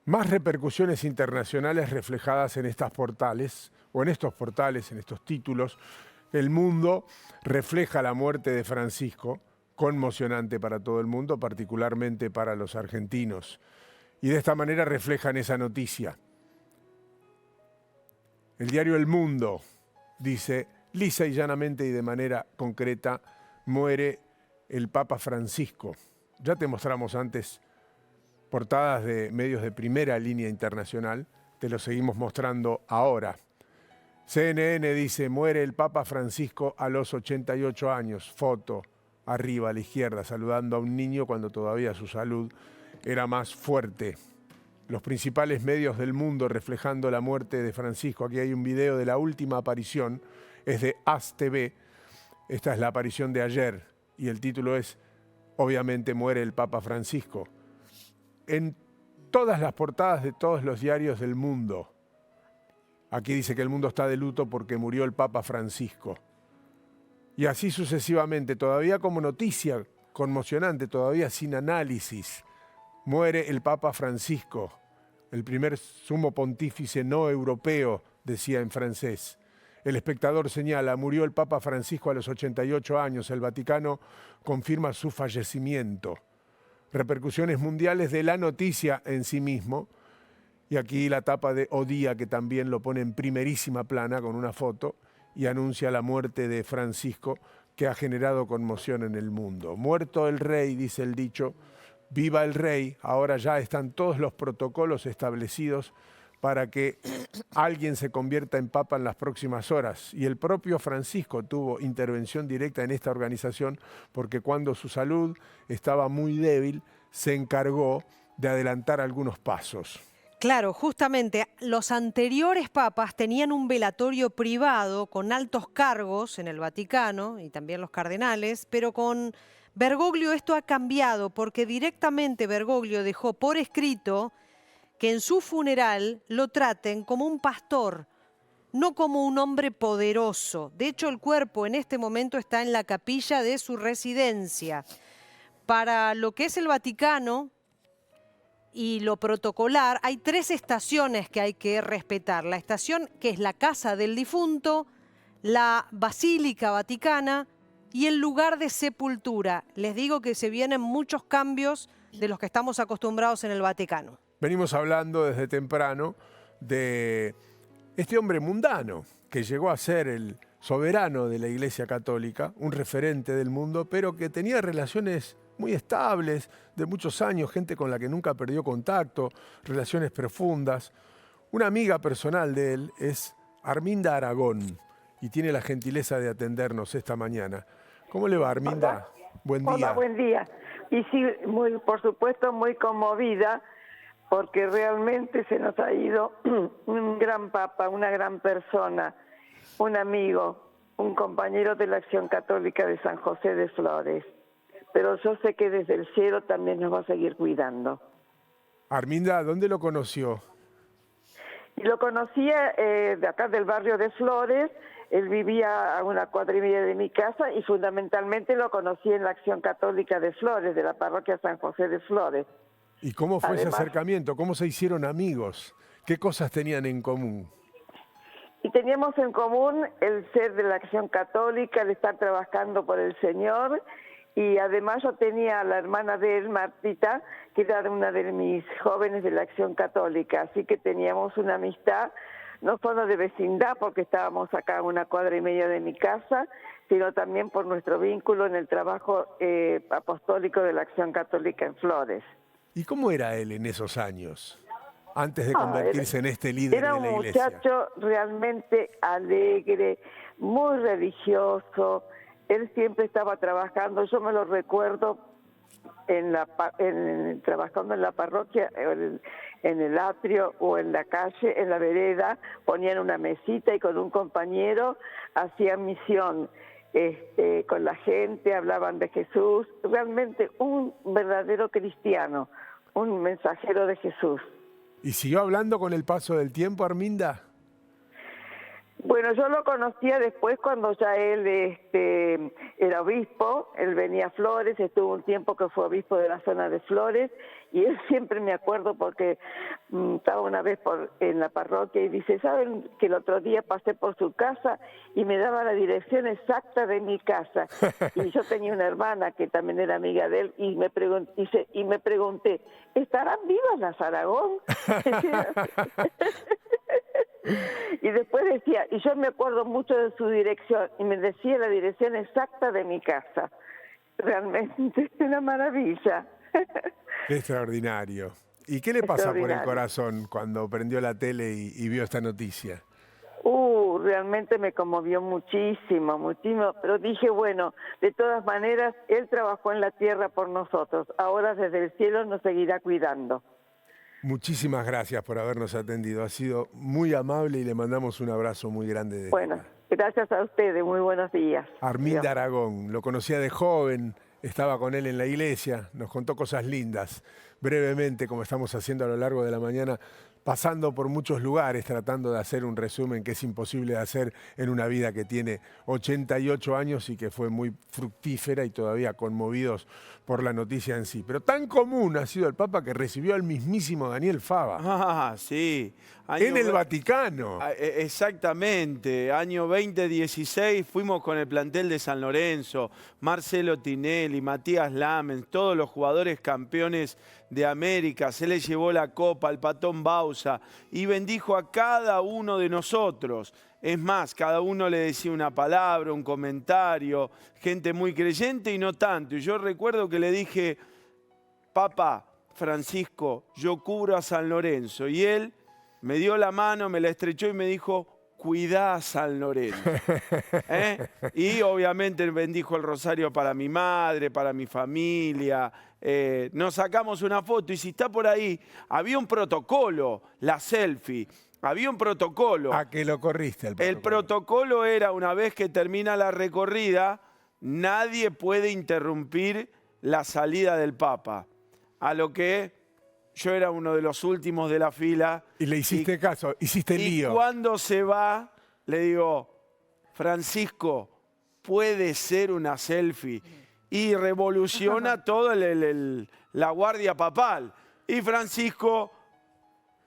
Más repercusiones internacionales reflejadas en estas portales, o en estos portales, en estos títulos. El Mundo refleja la muerte de Francisco, conmocionante para todo el mundo, particularmente para los argentinos. Y de esta manera reflejan esa noticia. El diario El Mundo dice, lisa y llanamente y de manera concreta, muere el Papa Francisco. Ya te mostramos antes portadas de medios de primera línea internacional, te lo seguimos mostrando ahora. CNN dice, muere el Papa Francisco a los 88 años, foto arriba a la izquierda, saludando a un niño cuando todavía su salud era más fuerte. Los principales medios del mundo reflejando la muerte de Francisco. Aquí hay un video de la última aparición, es de AS TV, esta es la aparición de ayer y el título es, obviamente muere el Papa Francisco. En todas las portadas de todos los diarios del mundo. Aquí dice que el mundo está de luto porque murió el Papa Francisco. Y así sucesivamente, todavía como noticia conmocionante, todavía sin análisis. Muere el Papa Francisco, el primer sumo pontífice no europeo, decía en francés. El Espectador señala, murió el Papa Francisco a los 88 años. El Vaticano confirma su fallecimiento. Repercusiones mundiales de la noticia en sí mismo. Y aquí la tapa de O Día, que también lo pone en primerísima plana con una foto. y anuncia la muerte de Francisco, que ha generado conmoción en el mundo. Muerto el rey, dice el dicho, viva el rey. Ahora ya están todos los protocolos establecidos para que alguien se convierta en papa en las próximas horas. Y el propio Francisco tuvo intervención directa en esta organización porque cuando su salud estaba muy débil, se encargó de adelantar algunos pasos. Claro, justamente los anteriores papas tenían un velatorio privado con altos cargos en el Vaticano y también los cardenales, pero con Bergoglio esto ha cambiado porque directamente Bergoglio dejó por escrito que en su funeral lo traten como un pastor, no como un hombre poderoso. De hecho, el cuerpo en este momento está en la capilla de su residencia. Para lo que es el Vaticano y lo protocolar, hay 3 estaciones que hay que respetar. La estación que es la casa del difunto, la Basílica Vaticana y el lugar de sepultura. Les digo que se vienen muchos cambios de los que estamos acostumbrados en el Vaticano. Venimos hablando desde temprano de este hombre mundano que llegó a ser el soberano de la Iglesia Católica, un referente del mundo, pero que tenía relaciones muy estables, de muchos años, gente con la que nunca perdió contacto, relaciones profundas. Una amiga personal de él es Arminda Aragón y tiene la gentileza de atendernos esta mañana. ¿Cómo le va, Arminda? Hola. Buen día. Hola, buen día. Y sí, por supuesto, muy conmovida, porque realmente se nos ha ido un gran papa, una gran persona, un amigo, un compañero de la Acción Católica de San José de Flores. Pero yo sé que desde el cielo también nos va a seguir cuidando. Arminda, ¿dónde lo conoció? Y lo conocía de acá del barrio de Flores. Él vivía a una cuadra y media de mi casa y fundamentalmente lo conocí en la Acción Católica de Flores, de la parroquia San José de Flores. ¿Y cómo fue Además, ese acercamiento? ¿Cómo se hicieron amigos? ¿Qué cosas tenían en común? Y teníamos en común el ser de la Acción Católica, el estar trabajando por el Señor. Y además yo tenía a la hermana de él, Martita, que era una de mis jóvenes de la Acción Católica. Así que teníamos una amistad, no solo de vecindad, porque estábamos acá a una cuadra y media de mi casa, sino también por nuestro vínculo en el trabajo apostólico de la Acción Católica en Flores. ¿Y cómo era él en esos años, antes de convertirse en este líder de la Iglesia? Era un muchacho realmente alegre, muy religioso. Él siempre estaba trabajando, yo me lo recuerdo trabajando en la parroquia, en el atrio o en la calle, en la vereda, ponían una mesita y con un compañero hacían misión con la gente, hablaban de Jesús, realmente un verdadero cristiano, un mensajero de Jesús. ¿Y siguió hablando con el paso del tiempo, Arminda? Bueno, yo lo conocía después cuando ya él era obispo, él venía a Flores, estuvo un tiempo que fue obispo de la zona de Flores, y él siempre me acuerdo porque estaba una vez en la parroquia y dice, ¿saben que el otro día pasé por su casa y me daba la dirección exacta de mi casa? Y yo tenía una hermana que también era amiga de él y me pregunté, ¿estarán vivas las Aragón? Y después decía, y yo me acuerdo mucho de su dirección, y me decía la dirección exacta de mi casa. Realmente es una maravilla. Qué extraordinario. ¿Y qué le pasa por el corazón cuando prendió la tele y vio esta noticia? Realmente me conmovió muchísimo, muchísimo, pero dije, bueno, de todas maneras, él trabajó en la tierra por nosotros, ahora desde el cielo nos seguirá cuidando. Muchísimas gracias por habernos atendido. Ha sido muy amable y le mandamos un abrazo muy grande. Bueno, gracias a ustedes. Muy buenos días. Arminda Aragón, lo conocía de joven, estaba con él en la iglesia, nos contó cosas lindas, brevemente, como estamos haciendo a lo largo de la mañana, pasando por muchos lugares, tratando de hacer un resumen que es imposible de hacer en una vida que tiene 88 años y que fue muy fructífera y todavía conmovidos por la noticia en sí. Pero tan común ha sido el Papa que recibió al mismísimo Daniel Fava. Ah, sí. En el Vaticano. Exactamente. Año 2016 fuimos con el plantel de San Lorenzo, Marcelo Tinelli, Matías Lamens, todos los jugadores campeones de América. Se les llevó la copa al Patón Bausa. causa y bendijo a cada uno de nosotros. Es más, cada uno le decía una palabra, un comentario, gente muy creyente y no tanto. Y yo recuerdo que le dije, Papa Francisco, yo cubro a San Lorenzo. Y él me dio la mano, me la estrechó y me dijo, cuidá a San Lorenzo. Y obviamente bendijo el rosario para mi madre, para mi familia. Nos sacamos una foto y si está por ahí, había un protocolo, la selfie. Había un protocolo. ¿A que lo corriste el protocolo? El protocolo era, una vez que termina la recorrida, nadie puede interrumpir la salida del Papa. A lo que yo era uno de los últimos de la fila. Y le hiciste caso, hiciste lío. Y cuando se va, le digo, Francisco, puede ser una selfie. Y revoluciona toda la guardia papal. Y Francisco,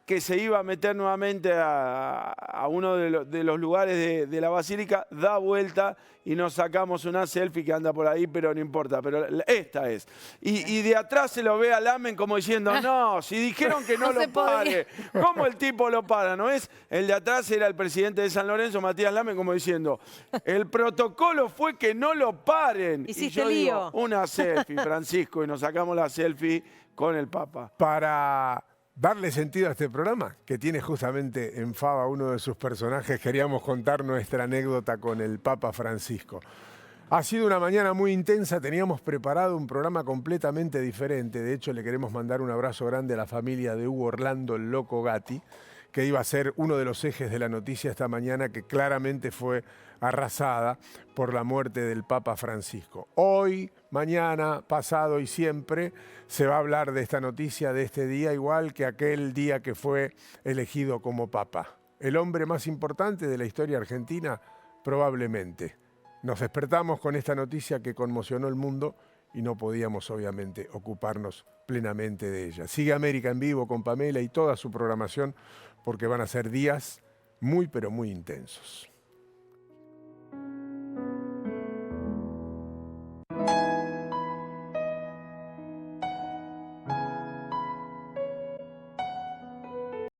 que se iba a meter nuevamente a uno de los lugares de la basílica, da vuelta y nos sacamos una selfie que anda por ahí, pero no importa, pero esta es. Y de atrás se lo ve a Lamen como diciendo, no, si dijeron que no lo pare, ¿cómo el tipo lo para? ¿No es? El de atrás era el presidente de San Lorenzo, Matías Lamen, como diciendo, el protocolo fue que no lo paren. Hiciste y yo lío. digo, una selfie, Francisco, y nos sacamos la selfie con el Papa. Para darle sentido a este programa, que tiene justamente en Faba uno de sus personajes, queríamos contar nuestra anécdota con el Papa Francisco. Ha sido una mañana muy intensa, teníamos preparado un programa completamente diferente. De hecho, le queremos mandar un abrazo grande a la familia de Hugo Orlando, el Loco Gatti, que iba a ser uno de los ejes de la noticia esta mañana, que claramente fue arrasada por la muerte del Papa Francisco. Hoy, mañana, pasado y siempre se va a hablar de esta noticia, de este día, igual que aquel día que fue elegido como Papa. El hombre más importante de la historia argentina, probablemente. Nos despertamos con esta noticia que conmocionó el mundo y no podíamos, obviamente, ocuparnos plenamente de ella. Sigue América en Vivo con Pamela y toda su programación, porque van a ser días muy, pero muy intensos.